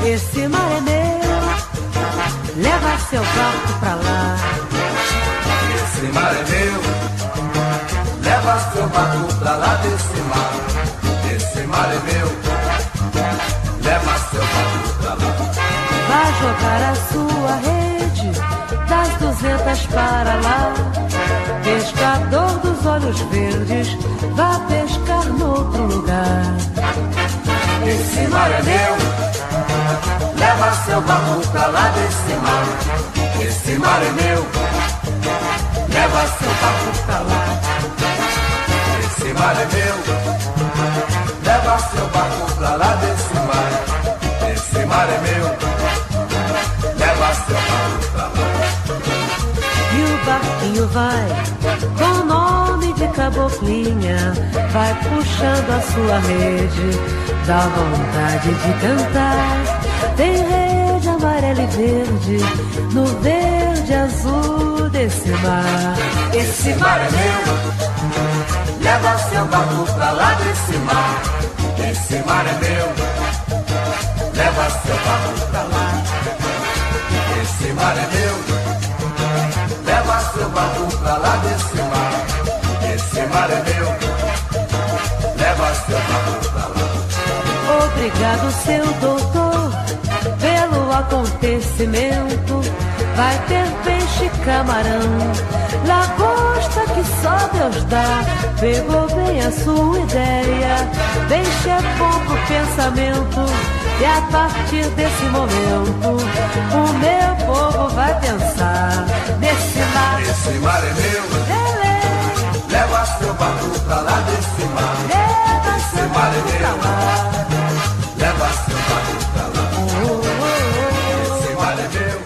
Esse mar é meu, leva seu barco pra lá. Esse mar é meu, leva seu barco pra lá desse mar. Esse mar é meu, leva seu barco pra lá. Vai jogar a sua rede das 200 para lá. Pescador dos olhos verdes, vá pescar noutro lugar. Esse mar é meu, leva seu barco pra lá desse mar. Esse mar é meu, leva seu barco pra lá. Esse mar é meu, leva seu barco pra lá desse mar. Esse mar é meu, leva seu barco pra lá. E o barquinho vai, com o nome de caboclinha, vai puxando a sua rede, dá vontade de cantar. Tem rede amarela e verde, no verde azul desse mar. Esse mar é meu, leva seu barco pra lá desse mar. Esse mar é meu, leva seu barco pra lá. Esse mar é meu, leva seu barco pra lá desse mar. Esse mar é meu, leva seu barco pra lá. Obrigado, seu doutor, pelo acontecimento. Vai ter peixe, camarão, lagosta que só Deus dá. Pegou bem a sua ideia, deixa bom pro pensamento. E a partir desse momento, o meu povo vai pensar nesse mar. Esse mar é meu, leva seu barco pra lá desse mar. Esse mar é meu, leva seu barco pra lá. Esse mar é meu,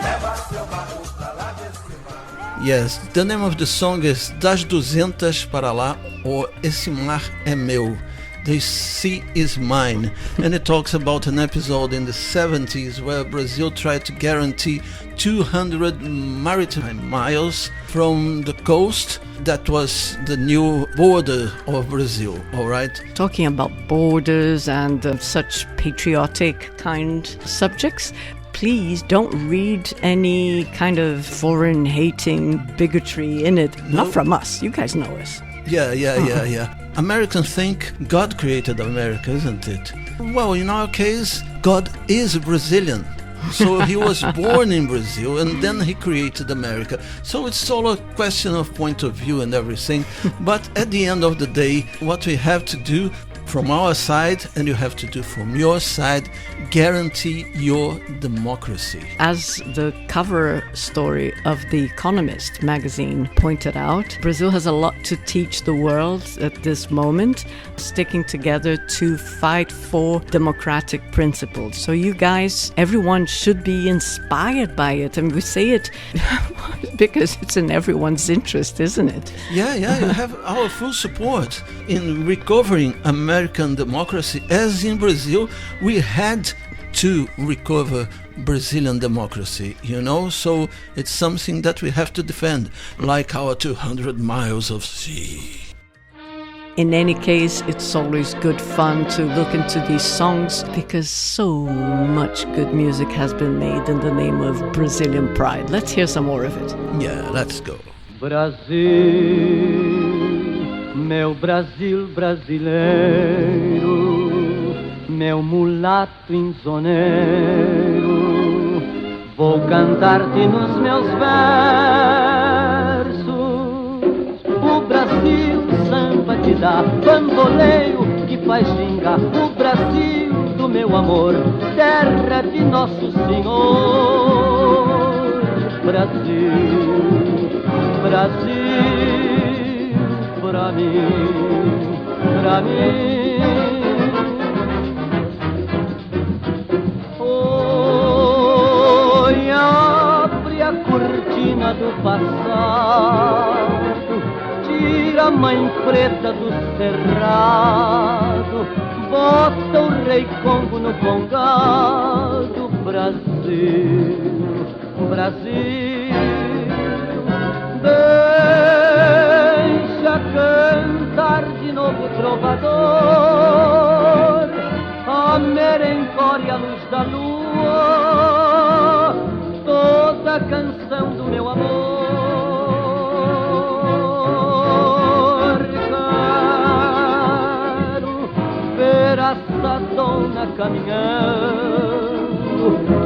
leva seu barco pra lá desse mar. Yes, the name of the song is Das 200 para lá, or Esse Mar é Meu. The Sea is Mine, and it talks about an episode in the 70s where Brazil tried to guarantee 200 maritime miles from the coast. That was the new border of Brazil, all right? Talking about borders and such patriotic kind subjects, please don't read any kind of foreign hating bigotry in it. No. Not from us. You guys know us. Yeah. Americans think God created America, isn't it? Well, in our case, God is Brazilian. So he was born in Brazil and then he created America. So it's all a question of point of view and everything. But at the end of the day, what we have to do from our side, and you have to do from your side, guarantee your democracy. As the cover story of The Economist magazine pointed out, Brazil has a lot to teach the world at this moment, sticking together to fight for democratic principles. So you guys, everyone should be inspired by it. And we say it because it's in everyone's interest, isn't it? Yeah, you have our full support in recovering American democracy. As in Brazil, we had to recover Brazilian democracy, you know, so it's something that we have to defend, like our 200 miles of sea. In any case, it's always good fun to look into these songs because so much good music has been made in the name of Brazilian pride. Let's hear some more of it. Yeah, let's go. Brasil, meu Brasil brasileiro, meu mulato insoneiro, vou cantar-te nos meus dá bamboleio que faz gingar o Brasil do meu amor, terra de Nosso Senhor. Brasil, Brasil, pra mim, pra mim. Oi, abre a cortina do passado, tira a mãe preta do cerrado, bota o rei Congo no congado. Brasil, Brasil, deixa cantar de novo o trovador, a merencória à luz da lua, toda a canção do meu amor. Quero ver a Sadona caminhando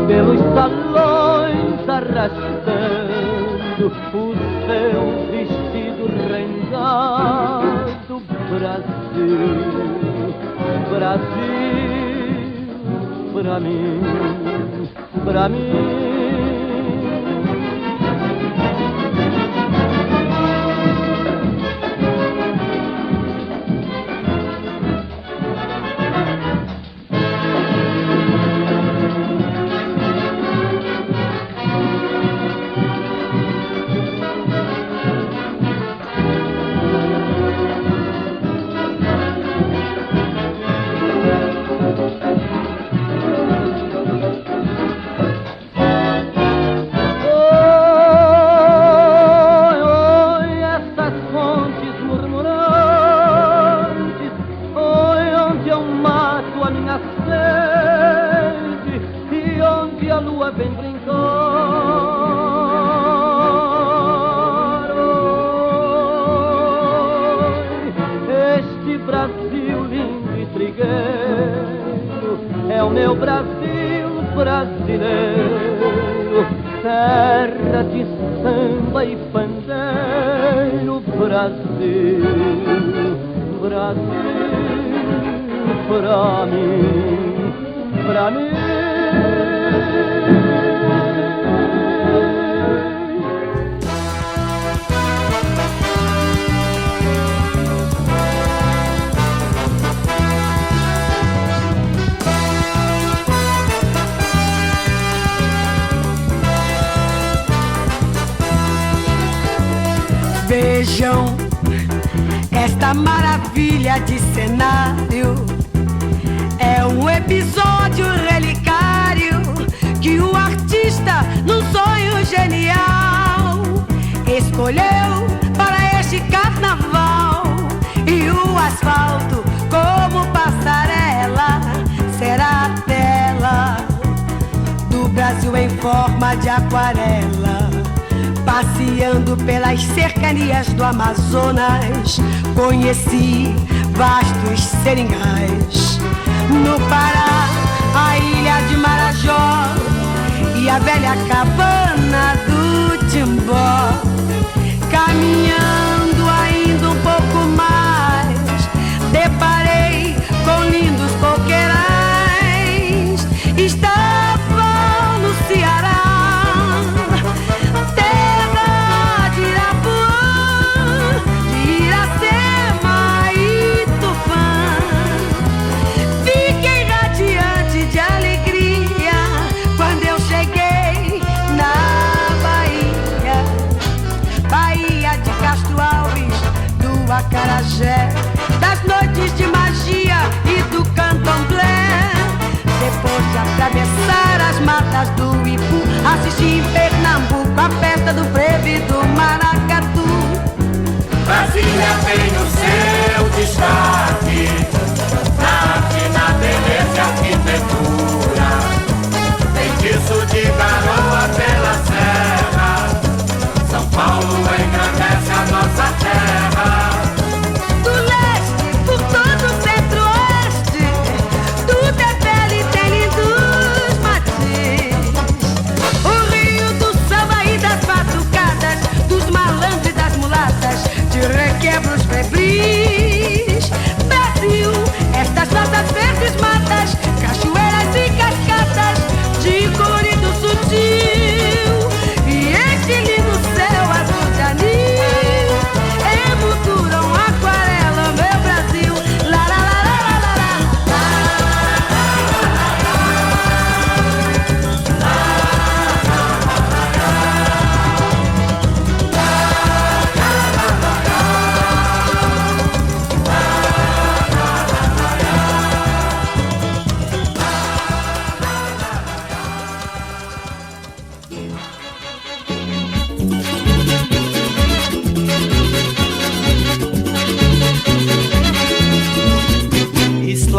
pelos salões, arrastando o seu vestido rengado. Brasil, Brasil, pra mim, pra mim. É o meu Brasil brasileiro, terra de samba e pandeiro. Brasil, Brasil, pra mim, pra mim. Vejam esta maravilha de cenário. É um episódio relicário que o artista, num sonho genial, escolheu para este carnaval. E o asfalto, como passarela, será a tela do Brasil em forma de aquarela. Passeando pelas cercanias do Amazonas, conheci vastos seringais. No Pará, a ilha de Marajó e a velha cabana do Timbó. Caminhando ainda um pouco mais, deparei com lindos coqueirais. Estava no Ceará, Castro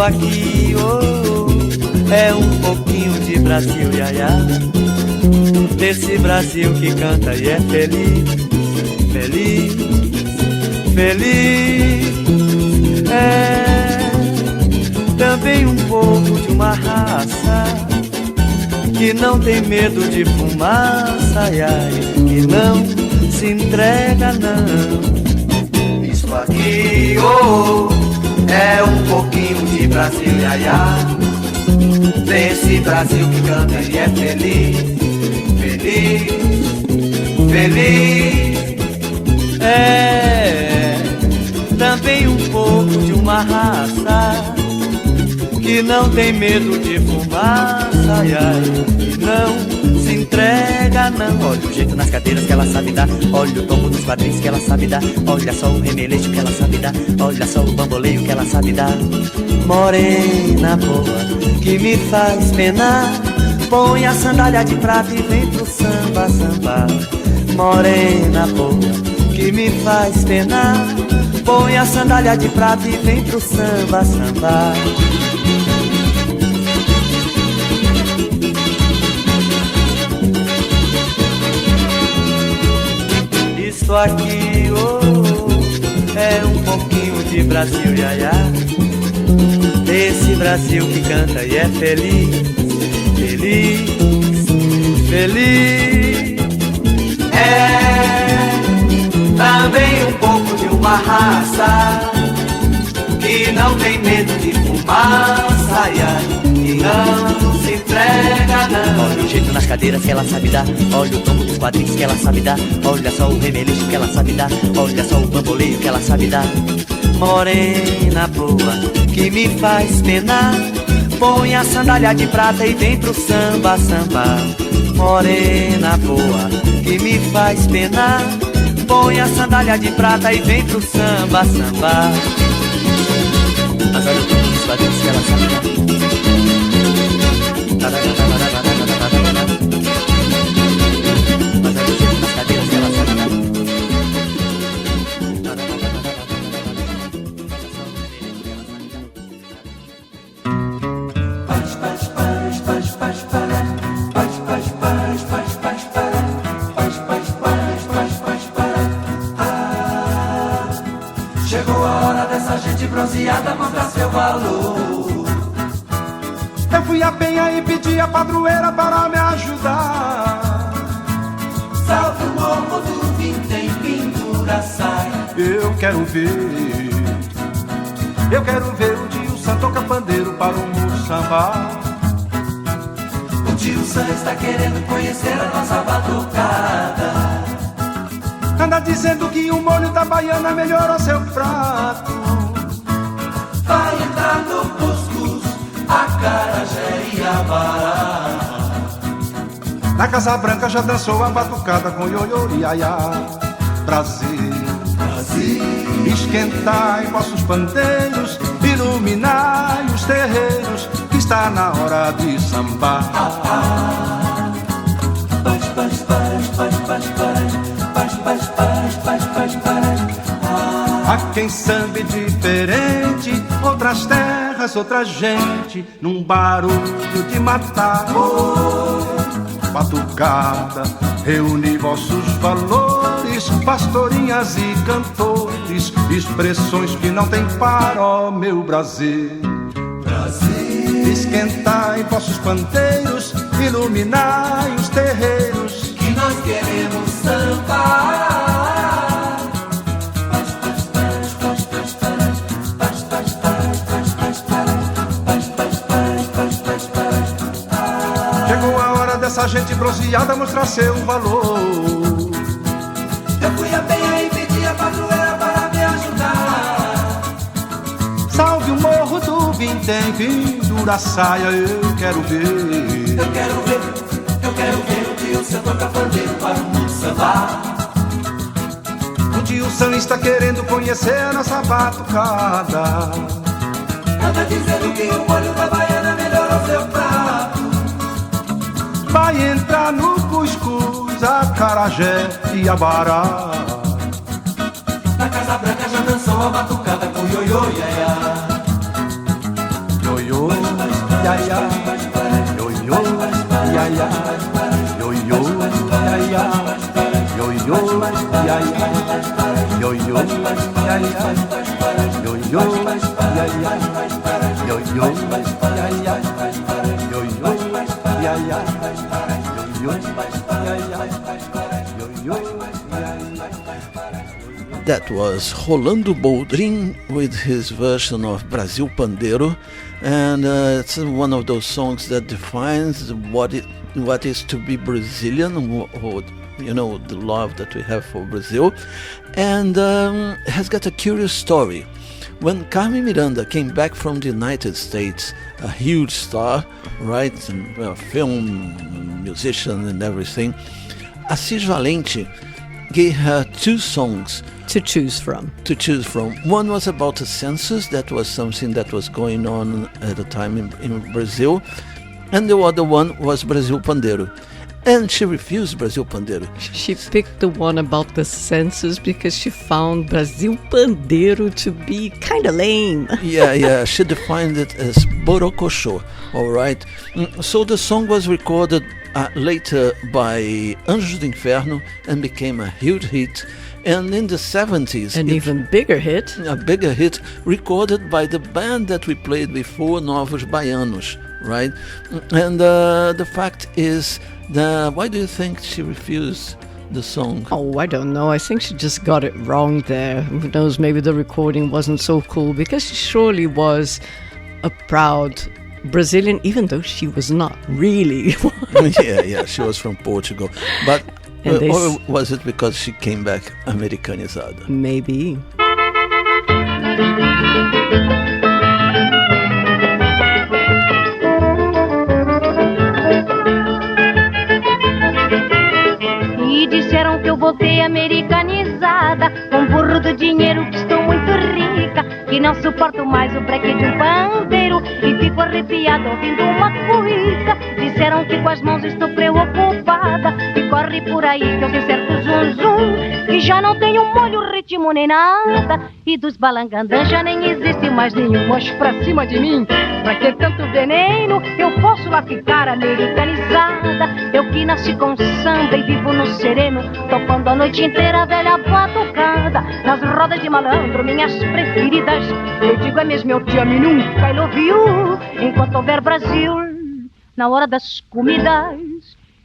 aqui, oh, é um pouquinho de Brasil, iaiá. Desse Brasil que canta e é feliz, feliz, feliz. É também um pouco de uma raça que não tem medo de fumaça, ai, ai, e não se entrega, não. Isso aqui, oh, é um pouquinho de Brasil, ai, ai. Desse Brasil que canta e é feliz, feliz, feliz. É também um pouco de uma raça que não tem medo de fumaça, ai, ai, e não se entrega, não. Olha o jeito nas cadeiras que ela sabe dar, olha o tombo dos quadrinhos que ela sabe dar, olha só o remeleixo que ela sabe dar, olha só o bamboleio que ela sabe dar. Morena boa, que me faz penar, põe a sandália de prata e vem pro samba, samba. Morena boa, que me faz penar, põe a sandália de prata e vem pro samba, samba. Isso aqui, oh, é um pouquinho de Brasil, iaiá. Desse Brasil que canta e é feliz, feliz, feliz. É também um pouco de uma raça que não tem medo de fumaça, ai, ai, e não se entrega, não. Olha o jeito nas cadeiras que ela sabe dar, olha o tombo dos quadrinhos que ela sabe dar, olha só o remeleixo que ela sabe dar, olha só o bamboleio que ela sabe dar. Morena boa, que me faz penar, põe a sandália de prata e vem pro samba, samba. Morena boa, que me faz penar, põe a sandália de prata e vem pro samba, samba. Mas olha o tombo dos quadrinhos que ela sabe dar. Mas olha o jeito nas cadeiras que ela sabe dar. Chegou a hora dessa gente bronzeada mostrar seu valor. Eu fui a penha e pedi a padroeira para me ajudar. Salve o morro do vintém, pendura a saia. Eu quero ver o tio Sam tocar pandeiro para o samba. O tio Sam está querendo conhecer a nossa batucada. Anda dizendo que o molho da baiana melhora seu prato. Vai entrar no cuscuz, acarajé e abará. Na Casa Branca já dançou a batucada com ioiô e iaiá. Brasil, Brasil, esquentai vossos pandeiros, iluminai os terreiros, que está na hora de sambar. Há quem sambe diferente, outras terras, outra gente, num barulho de matar. Batucada, reúne vossos valores, pastorinhas e cantores, expressões que não tem par, ó meu Brasil. Brasil, esquentai vossos pandeiros, iluminai os terreiros, que nós queremos sambar. Essa gente bronzeada mostrar seu valor. Eu fui a penha e pedi a padroeira para me ajudar. Salve o morro do vintém, pendura a saia, eu quero ver. Eu quero ver o tio Sam tocar pandeiro para o mundo sambar. O tio Sam está querendo conhecer a nossa batucada. Anda dizendo que o molho da baiana melhorou seu prato. Vai entrar no cuscuz, acarajé e abará. Na Casa Branca já dançou a batucada com ioiô e iaiá. That was Rolando Boldrin with his version of Brasil Pandeiro, and it's one of those songs that defines what is to be Brazilian, or you know, the love that we have for Brazil, and has got a curious story. When Carmen Miranda came back from the United States, a huge star, right, and, film, musician and everything, Assis Valente gave her 2 songs to choose from. One was about the census, that was something that was going on at the time in Brazil, and the other one was Brasil Pandeiro. And she refused Brasil Pandeiro. She picked the one about the census because she found Brasil Pandeiro to be kind of lame. Yeah, she defined it as borocochô, all right? So the song was recorded later by Anjos do Inferno and became a huge hit. And in the 70s... An even bigger hit. A bigger hit, recorded by the band that we played before, Novos Baianos, right? And the fact is... why do you think she refused the song? Oh, I don't know. I think she just got it wrong there. Who knows, maybe the recording wasn't so cool, because she surely was a proud Brazilian, even though she was not really. yeah, she was from Portugal. But or was it because she came back Americanizada? Maybe. E disseram que eu voltei americanizada, com burro do dinheiro, que estou muito rica, que não suporto mais o breque de um pandeiro e fico arrepiada ouvindo uma cuíca. Disseram que com as mãos estou preocupada e corre por aí que eu sei certo zum-zum, que já não tenho molho, ritmo nem nada, e dos balangandãs já nem existe mais nenhum. Mas pra cima de mim, pra que tanto veneno? Eu posso lá ficar americanizada, eu que nasci com samba e vivo no sereno, topando a noite inteira a velha batucada, nas rodas de malandro, minhas preferidas. Eu digo é mesmo, eu te amo e nunca I love you, enquanto houver Brasil na hora das comidas.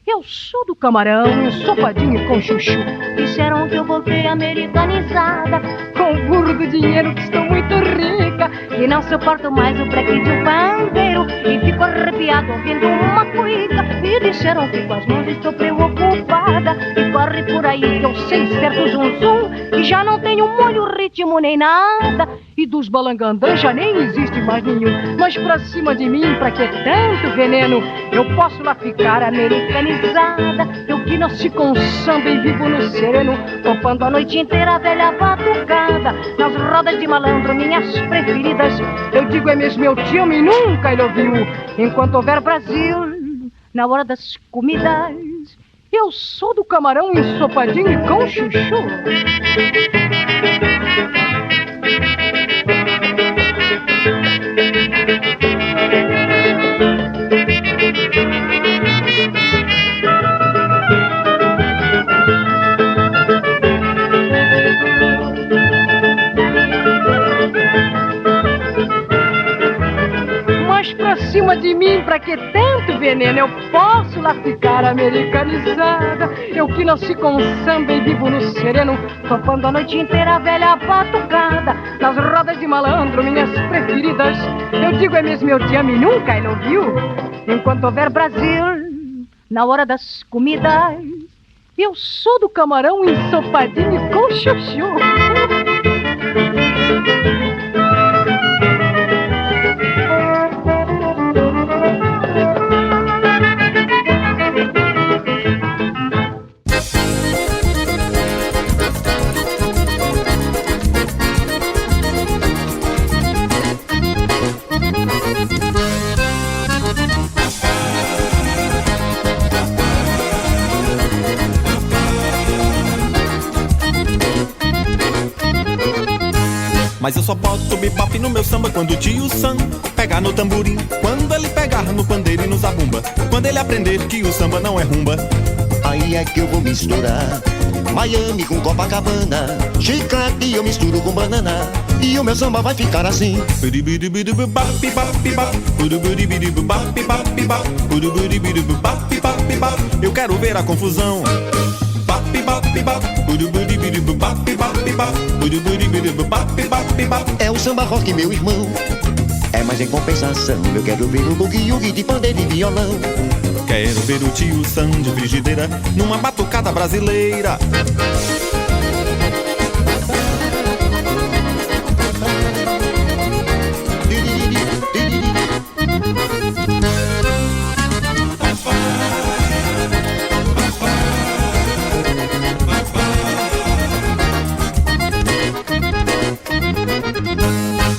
Eu sou do camarão, ensopadinho com chuchu. Disseram que eu voltei americanizada, com o burro do dinheiro, que estou muito rica, e não suporto mais o breque de um pandeiro e fico arrepiado ouvindo uma cuíca. E disseram que com as mãos estou preocupada e corre por aí que eu sei certo zum-zum, que já não tenho molho, ritmo nem nada, e dos balangandãs já nem existe mais nenhum. Mas pra cima de mim, pra que tanto veneno? Eu posso lá ficar americanizada, eu que nasci com samba e vivo no sereno, topando a noite inteira a velha batucada, nas rodas de malandro, minhas preferidas. Eu digo é mesmo, eu te amo e nunca I love you, enquanto houver Brasil na hora das comidas. Eu sou do camarão ensopadinho e com chuchu. Mas pra cima de mim, pra que tanto veneno? Eu posso lá ficar americanizada, eu que nasci com samba e vivo no sereno, topando a noite inteira a velha batucada, nas rodas de malandro, minhas preferidas. Eu digo é mesmo, eu te amo e nunca I love you, enquanto houver Brasil na hora das comidas. Eu sou do camarão ensopadinho com chuchu. Mas eu só boto bebop no meu samba quando o tio Sam pegar no tamborim, quando ele pegar no pandeiro e no zabumba, quando ele aprender que o samba não é rumba. Aí é que eu vou misturar Miami com Copacabana, chiclete eu misturo com banana, e o meu samba vai ficar assim. Eu quero ver a confusão. É o samba rock, meu irmão. É, mas em compensação eu quero ver o boogie-woogie de pandeiro e violão. Quero ver o tio Sam de frigideira numa batucada brasileira.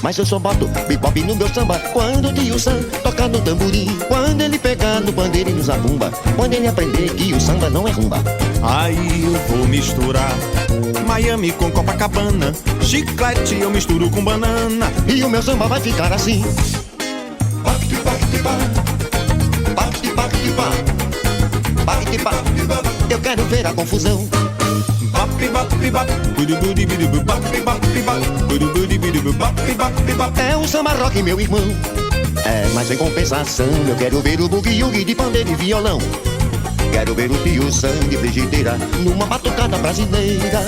Mas eu só boto bebop no meu samba quando o tio Sam tocar no tamborim, quando ele pegar no pandeiro e no zabumba, quando ele aprender que o samba não é rumba. Aí eu vou misturar Miami com Copacabana, chiclete eu misturo com banana, e o meu samba vai ficar assim. Eu quero ver a confusão. É um samba rock, meu irmão. É, mas em compensação eu quero ver o boogie-woogie de pandeiro e violão. Quero ver o tio Sam de frigideira numa batucada brasileira.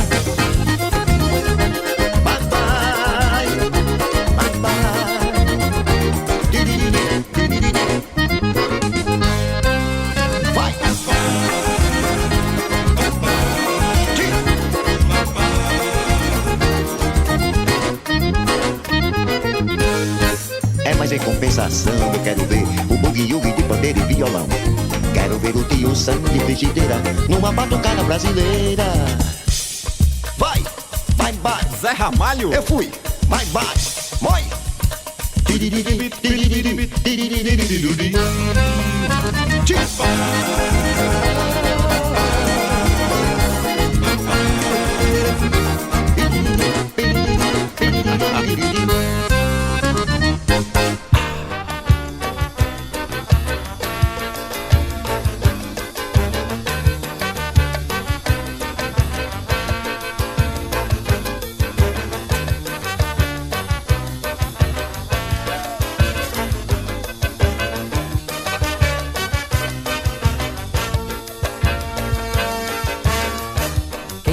Em compensação eu quero ver o boogie-woogie de pandeiro e violão. Quero ver o tio Sam de frigideira numa batucada brasileira. Vai, vai, vai, Zé Ramalho. Eu fui, vai, vai, moi.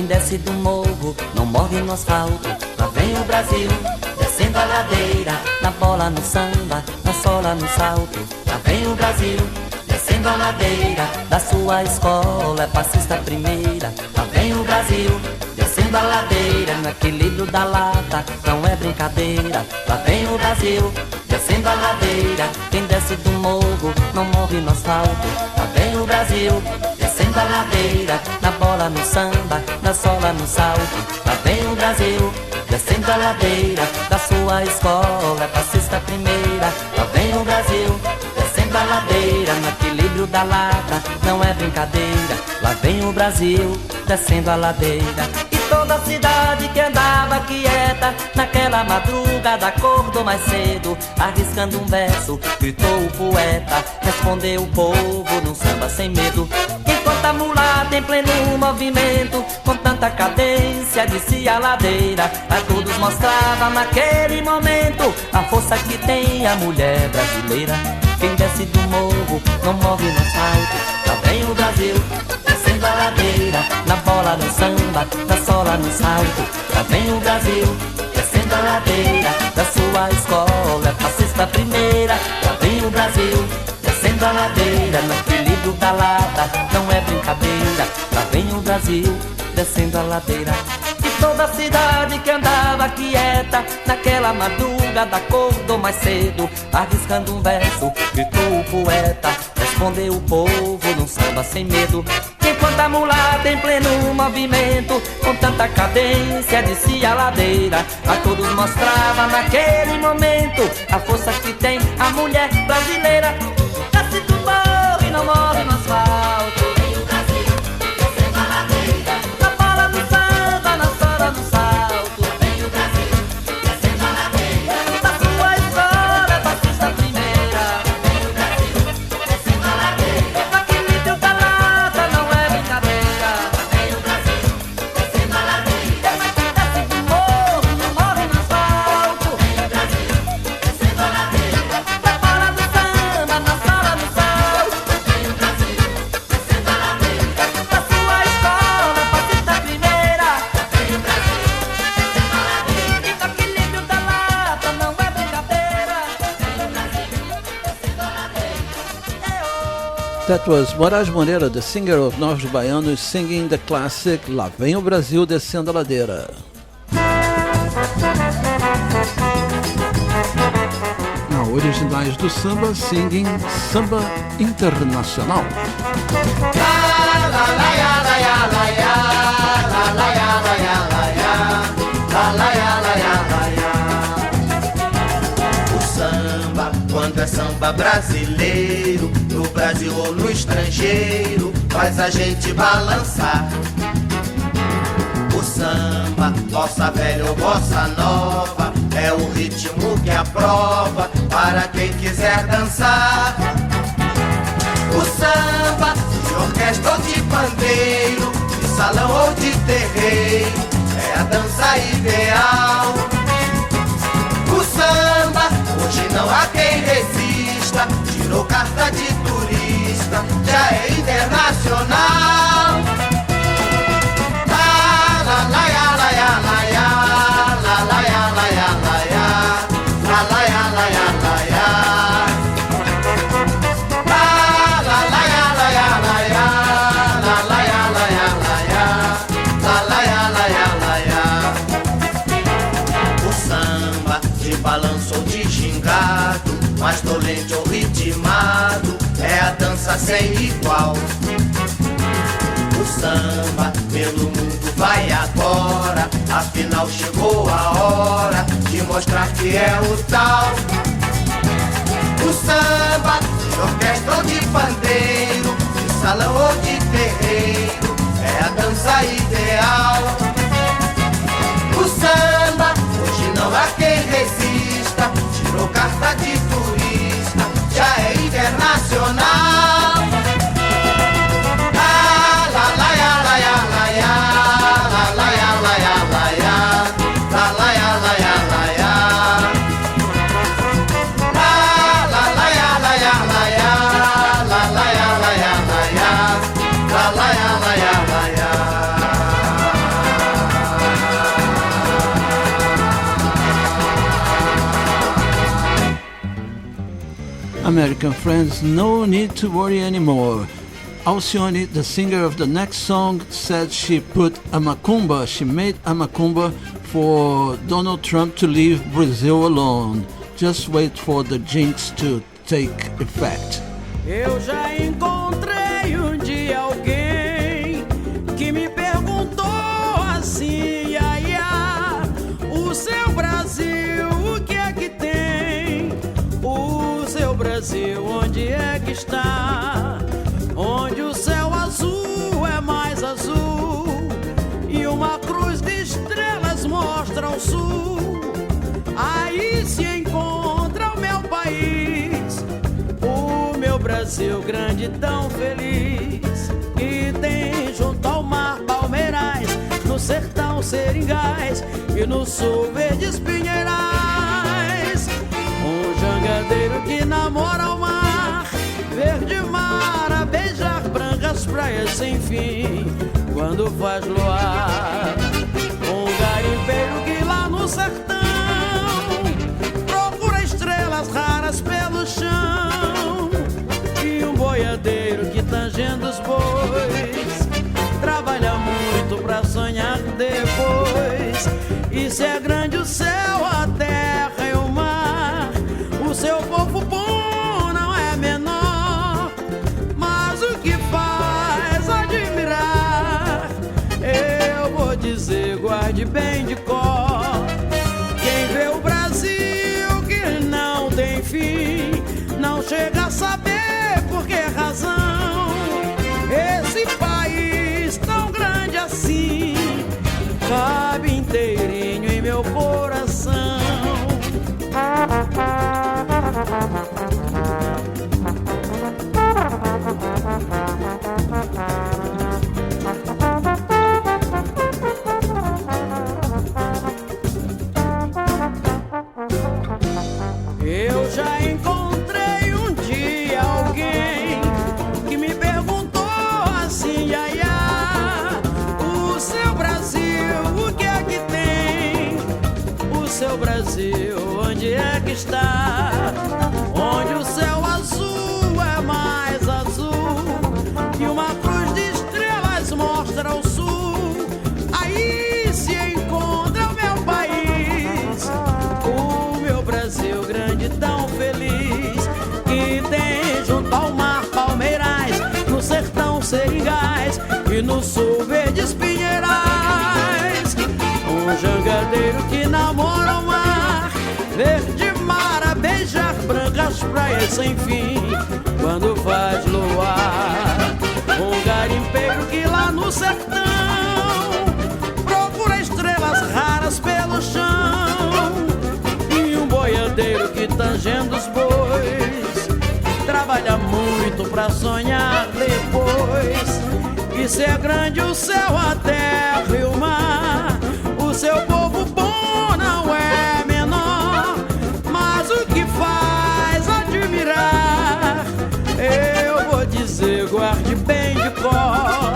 Desce do morro, não morre no asfalto. Lá vem o Brasil, descendo a ladeira. Na bola, no samba, na sola, no salto. Lá vem o Brasil, descendo a ladeira. Da sua escola é passista primeira. Lá vem o Brasil, descendo a ladeira. No equilíbrio da lata, não é brincadeira. Lá vem o Brasil, descendo a ladeira. Quem desce do morro, não morre no asfalto. Lá vem o Brasil, descendo a ladeira. Na bola, no samba, na sola, no salto. Lá vem o Brasil, descendo a ladeira. Da sua escola é passista primeira. Lá vem o Brasil, descendo a ladeira. No equilíbrio da lata, não é brincadeira. Lá vem o Brasil, descendo a ladeira. E toda a cidade que andava quieta, naquela madrugada acordou mais cedo, arriscando um verso, gritou o poeta, respondeu o povo num samba sem medo. Enquanto a mulata em pleno movimento, com tanta cadência descia a ladeira, a todos mostrava naquele momento a força que tem a mulher brasileira. Quem desce do morro não morre no asfalto. Lá vem o Brasil, descendo a ladeira. Na bola, no samba, na sola, no salto. Lá vem o Brasil, descendo a ladeira. Da sua escola é passista primeira. Lá vem o Brasil, descendo a ladeira. No equilíbrio da lata, não é brincadeira. Lá vem o Brasil, descendo a ladeira. E toda a cidade que andava quieta, naquela madrugada acordou mais cedo, arriscando um verso, gritou o poeta, respondeu o povo num samba sem medo. Enquanto a mulata em pleno movimento, com tanta cadência descia a ladeira, a todos mostrava naquele momento a força que tem a mulher brasileira. Desce do morro e não morre no asfalto. Vem o Brasil, descendo a ladeira. Na bola do samba, na sola, no salto. Vem o Brasil, descendo a ladeira. Da sua escola é passista primeira. Vem o Brasil, descendo a ladeira. No equilíbrio da lata, não é brincadeira. That was Moraes Moreira, the singer of Norte Baiano, singing the classic Lá Vem o Brasil Descendo a Ladeira. Now, originais do samba, singing Samba Internacional. O samba, quando é samba brasileiro, no Brasil ou no estrangeiro, faz a gente balançar. O samba, bossa velha ou bossa nova, é o ritmo que aprova para quem quiser dançar. O samba, de orquestra ou de pandeiro, de salão ou de terreiro, é a dança ideal. O samba, hoje não há quem resista, tirou carta de turista, já é internacional. La la la ya la ya la ya, la la ya la ya la ya, la la ya la ya la ya. La la la ya la ya la ya, la la ya la ya la ya, la la ya la ya la ya. O samba de balanço ou de gingado, mais dolente ou ritmado, é a dança sem igual. O samba pelo mundo vai agora, afinal chegou a hora de mostrar que é o tal. O samba de orquestra ou de pandeiro, de salão ou de terreiro, é a dança ideal. O samba, hoje não há quem resista, tirou carta de turista, já é internacional. American friends, no need to worry anymore. Alcione, the singer of the next song, said she put a macumba, she made a macumba for Donald Trump to leave Brazil alone. Just wait for the jinx to take effect. Eu já encontrei um dia alguém que me perguntou assim, ai, ai, o seu Brasil, o que é que tem? O seu Brasil, onde é que está? Onde o céu azul é mais azul e uma cruz de estrelas mostra o sul. Aí se encontra o meu país, o meu Brasil grande tão feliz, que tem junto ao mar palmeirais, no sertão seringais e no sul verdes pinheirais. Um jangadeiro que namora o mar, verde mar a beijar brancas praias sem fim, quando faz luar. Um garimpeiro que lá no sertão procura estrelas raras pelo chão, e um boiadeiro que tangendo os bois trabalha muito pra sonhar depois. E se é grande o céu, a terra e o mar, o seu povo bom não é menor, mas o que faz admirar, eu vou dizer, guarde bem de cor. Quem vê o Brasil que não tem fim, não chega a saber por que razão esse país tão grande assim cabe inteirinho em meu coração. Eu já encontrei um dia alguém que me perguntou assim, ai, ai, o seu Brasil, o que é que tem? O seu Brasil, onde é que está? Onde o céu azul é mais azul e no sul verdes pinheirais. Um jangadeiro que namora o mar, verde mar a beijar brancas praias sem fim, quando faz luar. Um garimpeiro que lá no sertão procura estrelas raras pelo chão, e um boiadeiro que tangendo os bois trabalha muito pra sonhar depois. E se é grande o céu, a terra e o mar, o seu povo bom não é menor, mas o que faz admirar, eu vou dizer, guarde bem de cor.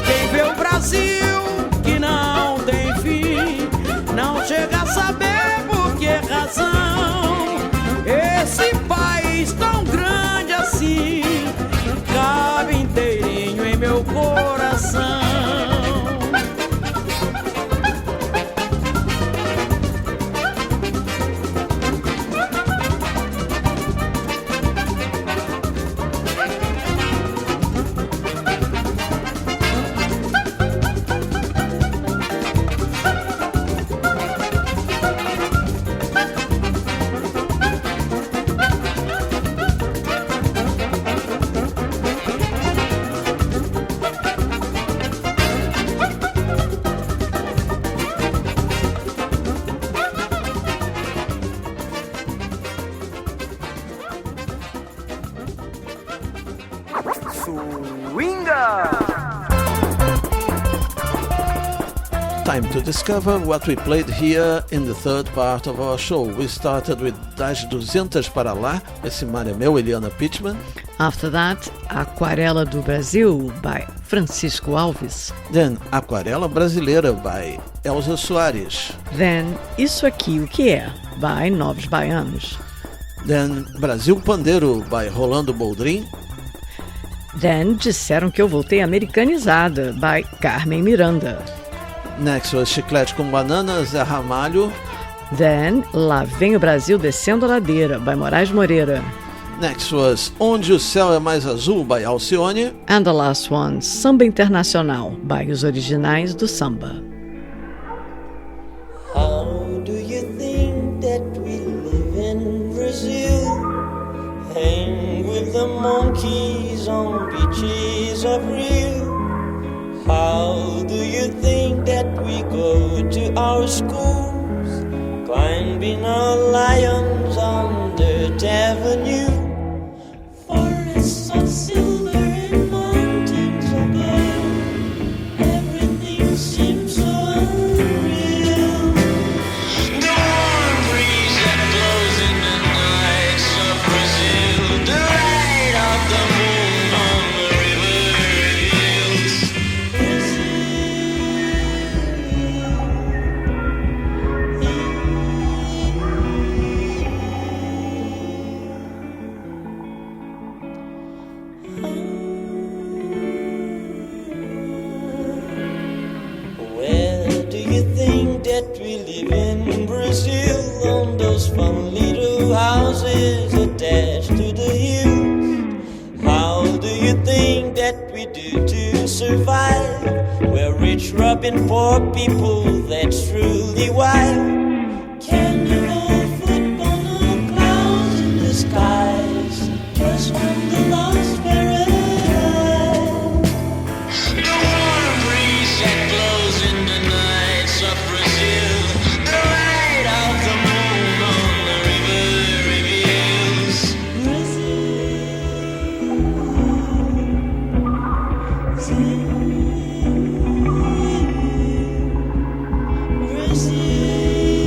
Quem vê o Brasil que não tem fim, não chega a saber por que razão esse país tão grande assim cabe inteirinho em meu coração. Time to discover what we played here in the third part of our show. We started with Das 200 para lá, esse mar é meu, Eliana Pittman. After that, Aquarela do Brasil, by Francisco Alves. Then, Aquarela Brasileira, by Elza Soares. Then, Isso Aqui O Que É, by Novos Baianos. Then, Brasil Pandeiro, by Rolando Boldrin. Then, Disseram Que Eu Voltei Americanizada, by Carmen Miranda. Next was Chiclete com Banana, Zé Ramalho. Then, Lá Vem o Brasil Descendo a Ladeira, by Moraes Moreira. Next was Onde o Céu é Mais Azul, by Alcione. And the last one, Samba Internacional, by Os Originais do Samba. How do you think that we live in Brazil? Hang with the monkeys on beaches of Rio. How do you think that we go to our schools? Climbing our lions on Dirt Avenue. Forests of silver and mountains of gold. Everything seems so unreal. The warm breeze that blows in the nights of Brazil. The light of the moon on the river hills. That we live in Brazil, on those fun little houses attached to the hills. How do you think that we do to survive? We're rich, robbing poor people, that's truly wild. Can you hold football, no clouds in the skies, just from the lost paradise? The warm breeze that blows in the nights of Brazil. The light of the moon on the river reveals. Brazil.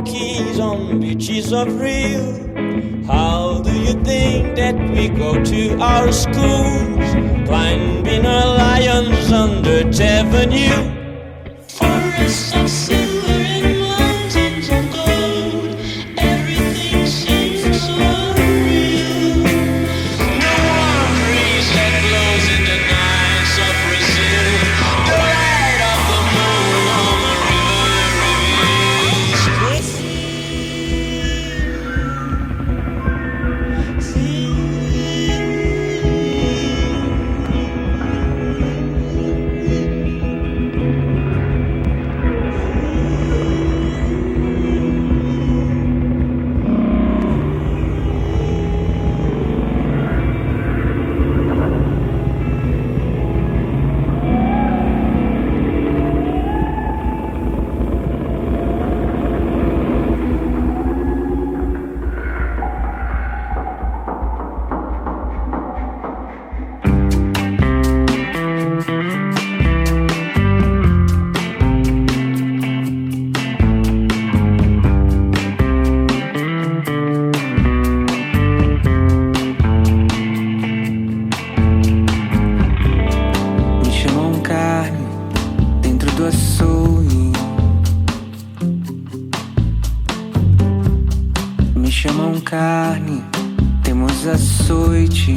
monkeys on beaches of Rio? How do you think that we go to our schools? Climbing our lions under Avenue. Forests of silver and mountains of gold. Everything seems so real. No one breeze that blows in the nights of Brazil. The light of the moon on the river reveals. Carne, temos açoite,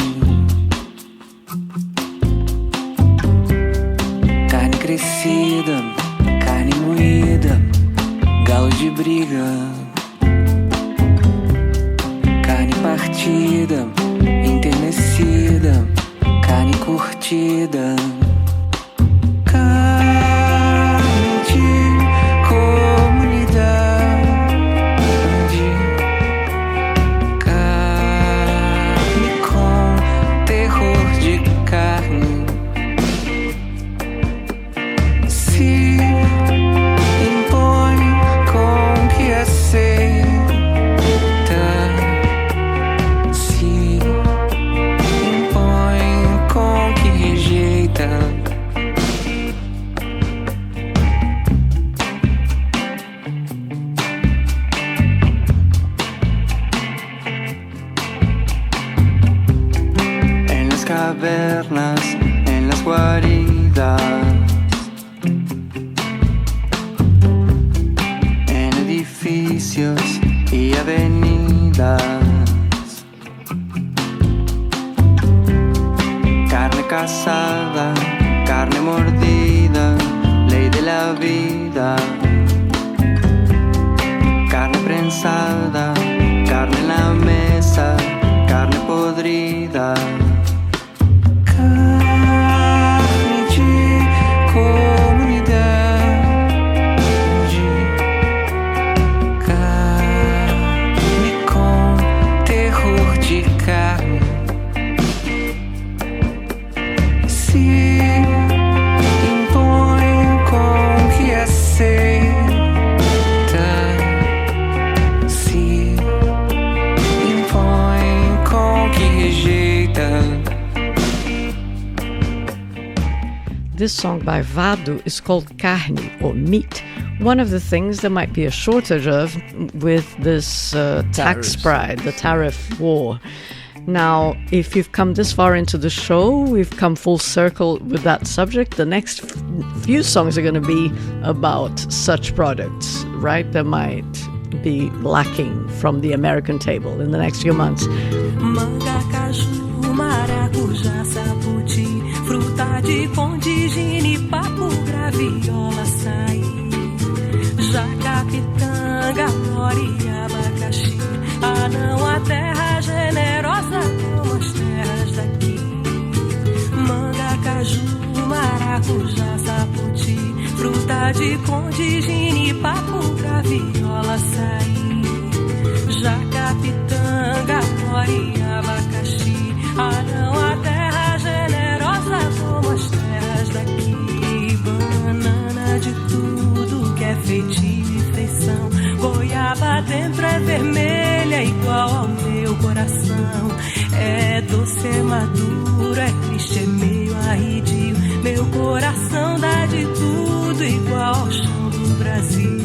carne crescida, carne moída, galo de briga, carne partida, enternecida, carne curtida. Cavernas, en las guaridas, en edificios y avenidas, carne cazada, carne mordida, ley de la vida, carne prensada, carne en la mesa, carne podrida. This song by Vado is called Carne, or meat. One of the things there might be a shortage of with this tax pride, the tariff war. Now, if you've come this far into the show, we've come full circle with that subject. The next few songs are going to be about such products, right? That might be lacking from the American table in the next few months. Manga, caju, maracujá, saputi, fruta de condigine, papo, graviola, açaí, jaca, pitanga, nori, abacaxi. Ah, não, a terra generosa como as terras daqui. Manga, caju, maracujá, saputi, fruta de condigine, papo, graviola, açaí, jaca, pitanga, nori, abacaxi. Ah, não, a terra generosa como as terras daqui. Banana de tudo que é feitio e feição, goiaba dentro é vermelha igual ao meu coração. É doce, é maduro, é triste, é meio arredio. Meu coração dá de tudo igual ao chão do Brasil.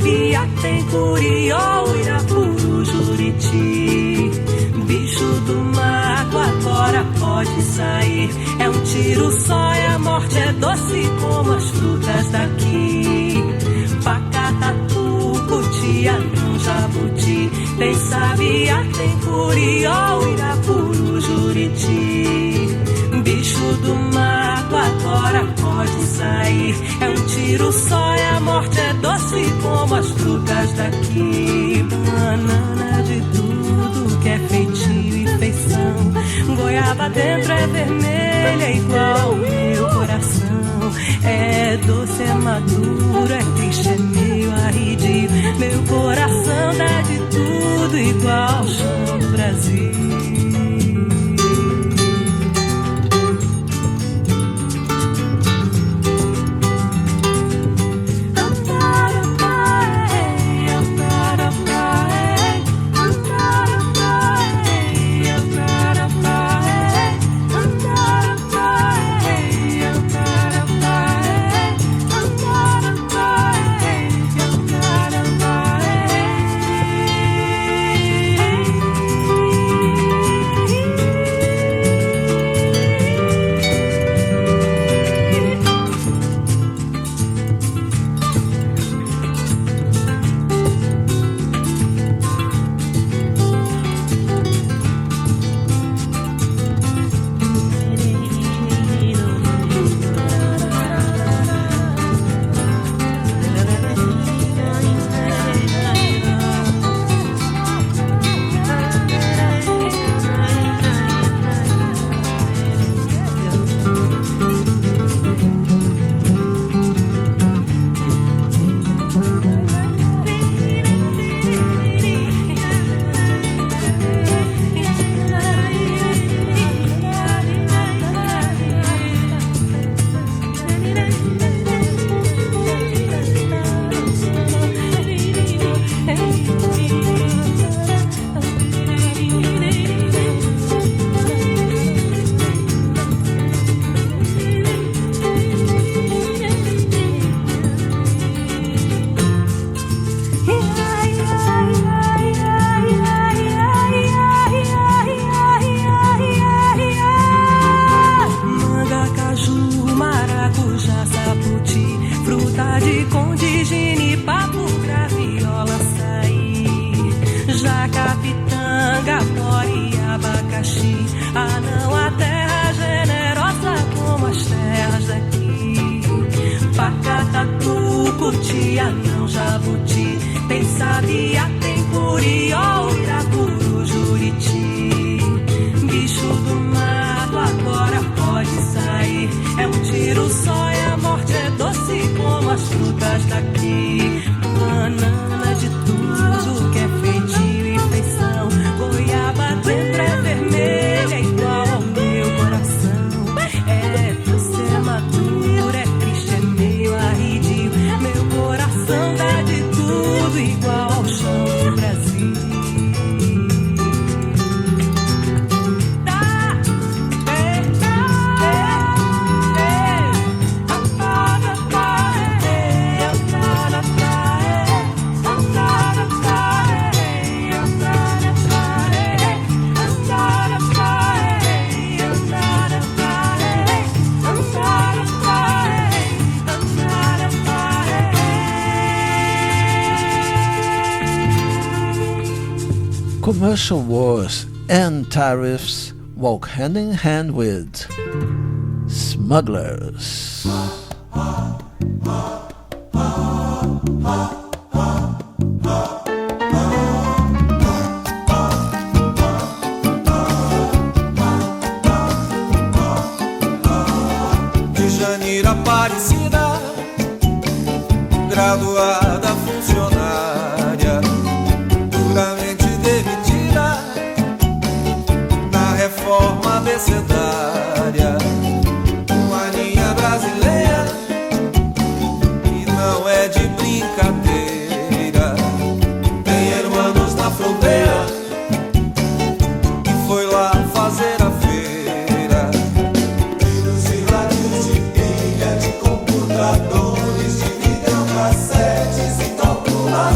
sabia, tem curió, irapuru, juriti. Bicho do mago agora pode sair. É um tiro só e a morte é doce como as frutas daqui. Pacatatu, cutia, não jabuti. Tem sabia, tem curió, irapuru, juriti. Bicho do mago agora pode sair. É um tiro só e a morte é doce como as frutas daqui. Banana de tudo que é feitio e feição. Goiaba dentro é vermelha igual o meu coração. É doce, é maduro, é triste, é meio arredio. Meu coração dá de tudo igual o chão do Brasil. Commercial wars and tariffs walk hand in hand with smugglers. De Janira Aparecida, graduada funcionária, duramente demitida na reforma abecedária. Uma linha brasileira e não é de brincadeira. Tem irmãos na fronteira e foi lá fazer a feira. Filhos e lábios de pilha, de computadores, de videocassetes e calculadores.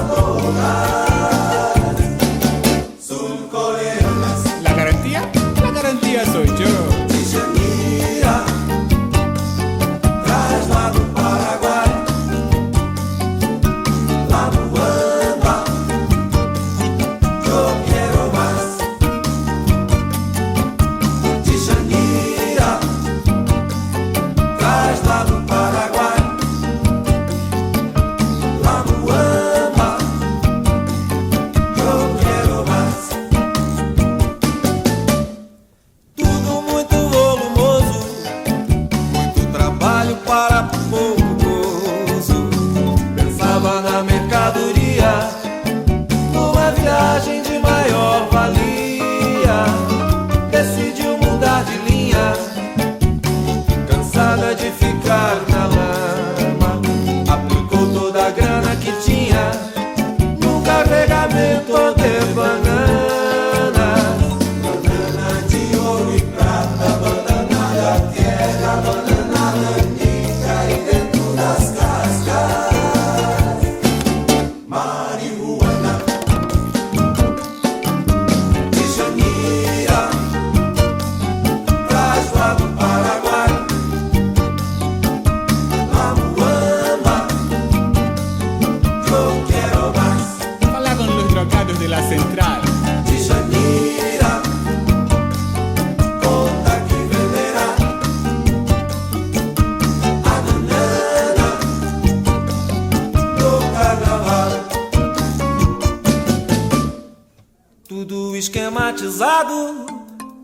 climatizado,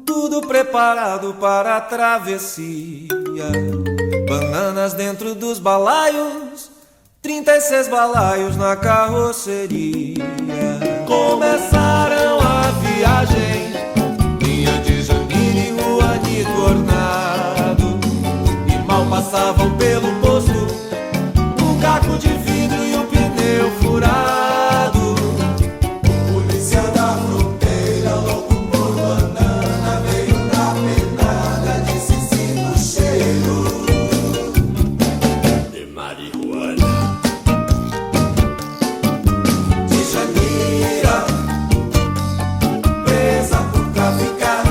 tudo preparado para a travessia. Bananas dentro dos balaios, 36 balaios na carroceria. Começaram a viagem, linha de Janine e rua de Tornado, e mal passavam pelo posto, um caco de vidro e o pneu furado. Polícia da fronteira, louco por banana, veio na penada de Cicinho cheiro de marihuana. De Janira, presa por traficar,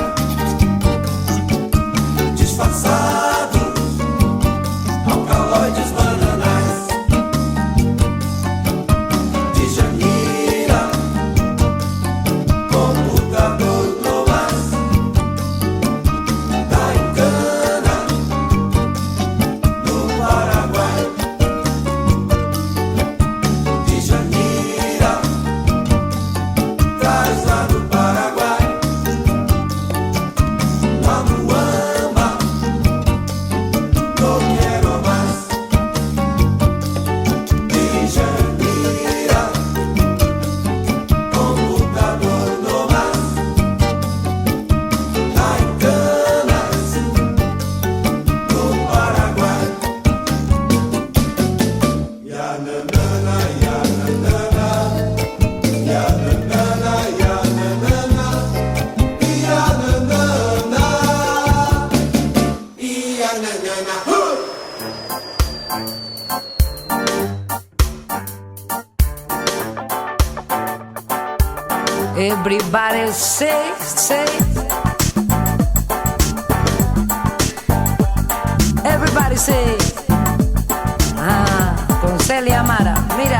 disfarçado, alcaloides bananais. De Janira, computador globais, da Encana, no Paraguai. De Janira, traz lá do Paraguai, lá no Amba, não quero mais. De Janira, computador globais, da Encanas, no Paraguai. Ya nanana, ya nanana, ya nanana, ya nanana, ya nanana, ya nanana. Everybody say, say. Everybody say. Ah, com Célia Amara, mira.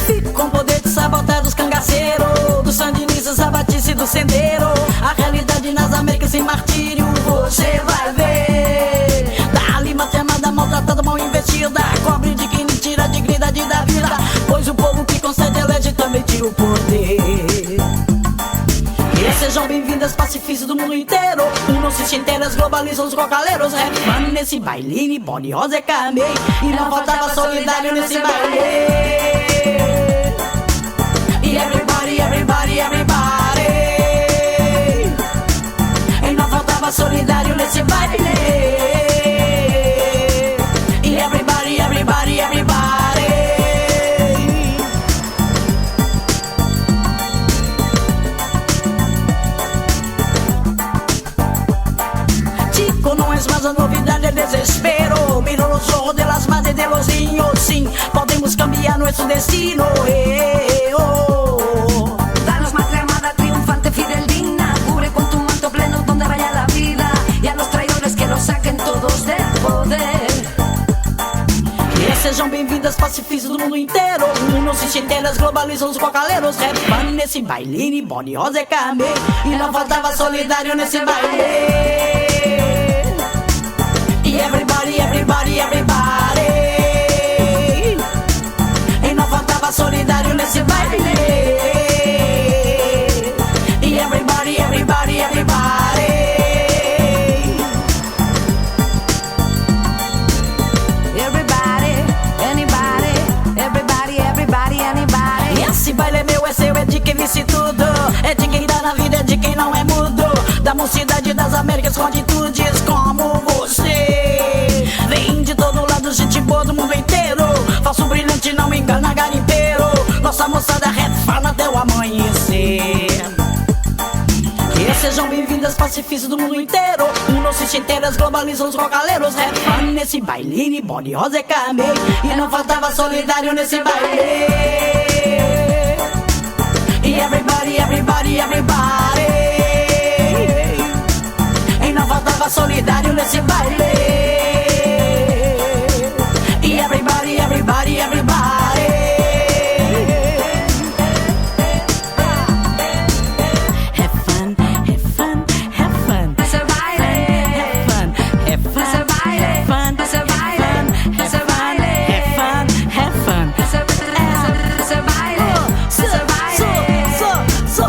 Fico com poder de sabotar dos cangaceiros, dos sandinistas, a batice do sendeiro. A realidade nas Américas sem martírio, você vai ver. Dá-lhe uma chamada maltratada, mal investida, cobre de quem lhe tira a dignidade da vida, pois o povo que concede elege também tira o poder. E sejam bem-vindas pacifistas do mundo inteiro. Não se centenas globalizam os rocaleiros. Mano, nesse baile, Body Rosa Camei, e não faltava solidário nesse baile. E everybody, everybody, everybody, e não faltava solidário nesse baile. E everybody, everybody, everybody. Chico, não é mais a novidade, é desespero. Miro los ojos de las madres de los niños. Sim, podemos cambiar nuestro destino. Danos más remada triunfante, fidel digna. Cubre con tu manto pleno donde vaya la vida. Y a los traidores que los saquen todos del poder. E sejam bem-vindas pacifistas do mundo inteiro. Não se centenas globalizam os rocaleiros. Mano, nesse baile, Body Rosa Camei, e não faltava solidário nesse baile. E everybody, everybody, everybody, e não faltava solidário nesse baile. E everybody, everybody, everybody. Everybody, anybody, everybody, everybody, anybody. Esse baile é meu, é seu, é de quem vence tudo. É de quem dá na vida, é de quem não é mudo. Da mocidade das Américas com atitudes como você. Vem de todo lado, gente boa do mundo inteiro. Falso brilhante não engana garimpeiro. Nossa moçada refala até o amanhecer. Que sejam bem-vindas pacifistas do mundo inteiro. Não se centenas globalizam os rocaleiros. Refã nesse baile, Body Rosa Camei, e não faltava solidário nesse baile. E everybody, everybody, everybody, e não faltava solidário nesse baile. E everybody, everybody, everybody. Have fun, have fun, have fun. Essa baile, have fun, have fun. essa baile, Have fun, essa baile, have fun, have fun, have fun. essa baile, essa baile, essa baile. So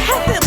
happy.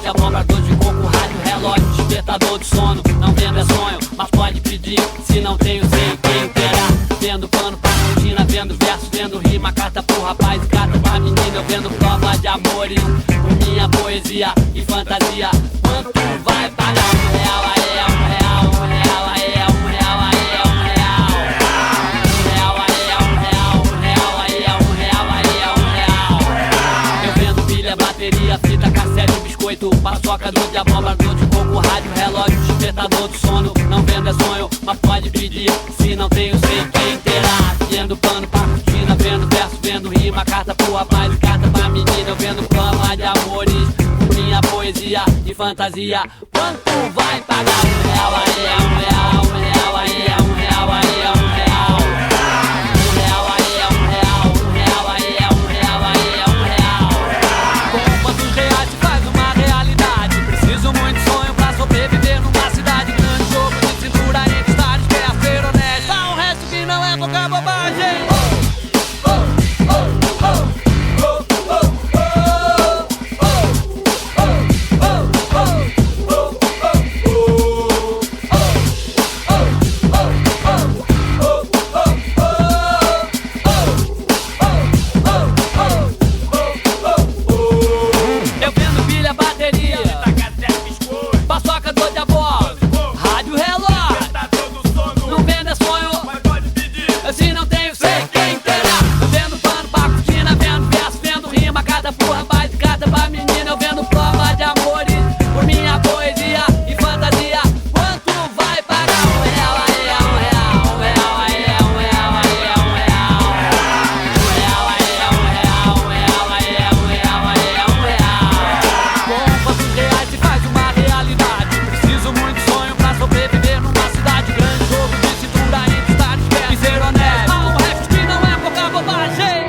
sacerdote, abobrador de coco, rádio, relógio, despertador de sono. Não vendo é sonho, mas pode pedir. Se não tenho, sei quem terá. Vendo pano pra rotina, vendo verso, vendo rima. Carta pro rapaz e carta pra menina. Eu vendo prova de amores, com minha poesia e fantasia. Quanto vai pagar? R$1 aí, R$1, R$1 aí, R$1 aí, R$1. R$1 aí, R$1, R$1 aí, R$1 aí, R$1. Eu vendo pilha, bateria, fita, cassete, biscoito, paçoca, doce de abobrador de coco, rádio, relógio, despertador do sono. Não vendo é sonho, mas pode pedir. Se não tenho, sei quem terá. Vendo pano pra cortina, vendo verso, vendo rima. Carta pro rapaz e carta pra menina. Eu vendo prova de amores, minha poesia e fantasia. Quanto vai pagar? R$1 aí, R$1, R$1 aí, R$1 aí, R$1. R$1 aí, R$1, R$1 aí, R$1 aí, R$1. Com quantos reais se faz uma realidade? Preciso muito sonho pra sobreviver numa cidade grande. Jogo de cintura entre estádios, quer ser honesto. Há um resto que não é pouca bobagem. Eu vendo pilha, bateria, paçoca, doce de abó, rádio, relógio. Não vendo é sonho, se não tenho, sei quem terá. Eu vendo pano pra cortina, vendo verso, vendo rima. Carta pro rapaz e carta pra menina. Eu vendo prova de amores, por minha poesia e fantasia. Quanto vai pagar? R$1 aí, R$1, R$1 aí, R$1 aí, R$1. R$1 aí, R$1, R$1 aí, R$1 aí, R$1. Com quantos reais se faz uma realidade? Preciso muito sonho pra sobreviver numa cidade grande. Jogo de cintura entre estádios, quer ser honesto. Há um resto que não é pouca bobagem.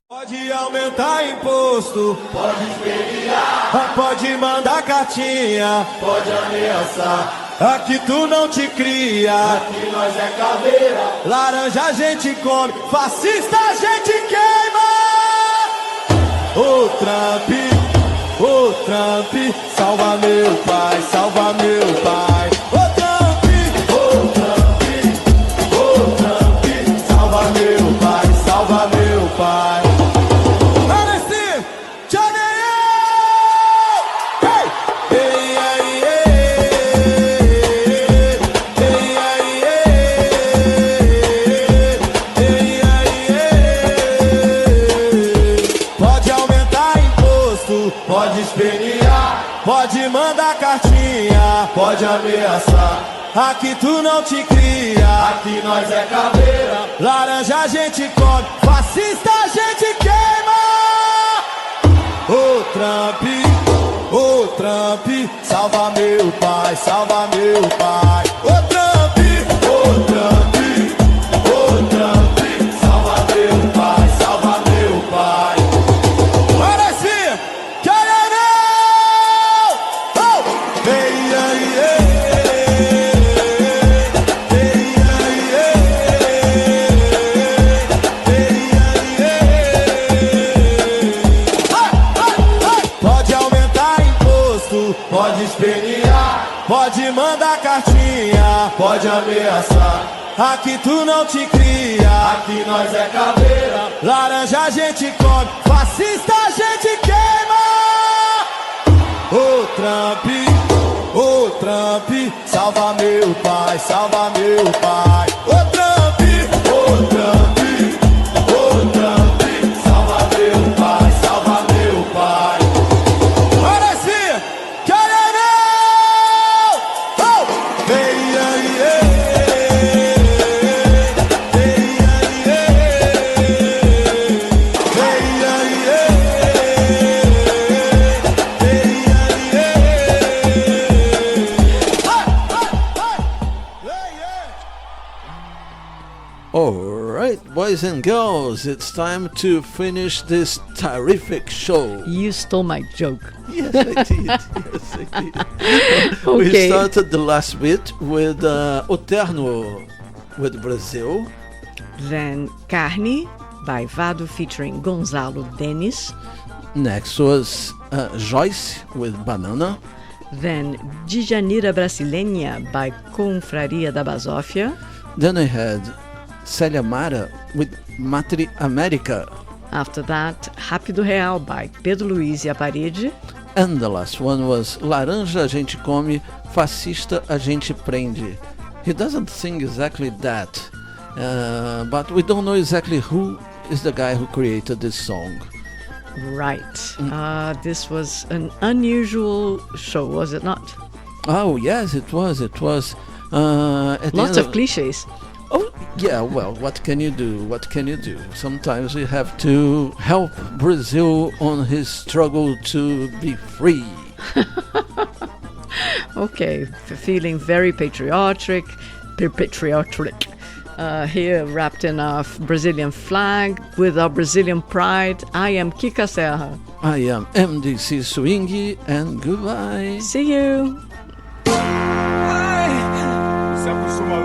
Pode aumentar imposto, pode espelhar, pode mandar cartinha, pode ameaçar. Aqui tu não te cria, aqui nós é caveira. Laranja a gente come, fascista a gente queima. Ô Trump, salva meu pai, salva meu pai. Ô Trump, salva meu pai, salva meu pai. Pode espernear, pode mandar cartinha, pode ameaçar. Aqui tu não te cria, aqui nós é caveira. Laranja a gente come, fascista a gente queima. Ô Trump, salva meu pai, salva meu pai. Ô Trump, salva meu pai, salva meu pai. Pode espernear, pode mandar cartinha, pode ameaçar. Aqui tu não te cria, aqui nós é caveira. Laranja a gente come, fascista a gente queima. Ô Trump, salva meu pai, salva meu pai. Ô Trump, salva meu pai, salva meu pai. Alright, boys and girls, it's time to finish this terrific show. You stole my joke. Yes, I did. Yes, I did. Okay. We started the last bit with O Terno with Brazil. Then Carne by Vado featuring Gonzalo Denis. Next was Joyce with Banana. Then Djanira Brasileña by Confraria da Basófia. Then I had Célia Mara with Matri América. After that, Rápido Real by Pedro Luiz e a Parede. And the last one was Laranja a gente come, fascista a gente prende. He doesn't sing exactly that, but we don't know exactly who is the guy who created this song. Right. This was an unusual show, was it not? Oh, yes, it was. It was. Lots of cliches. Oh, yeah, well, what can you do? What can you do? Sometimes we have to help Brazil on his struggle to be free. Okay, feeling very patriotic. Here wrapped in our Brazilian flag with our Brazilian pride. I am Kika Serra. I am MDC Swingy, and goodbye. See you. Se acostuma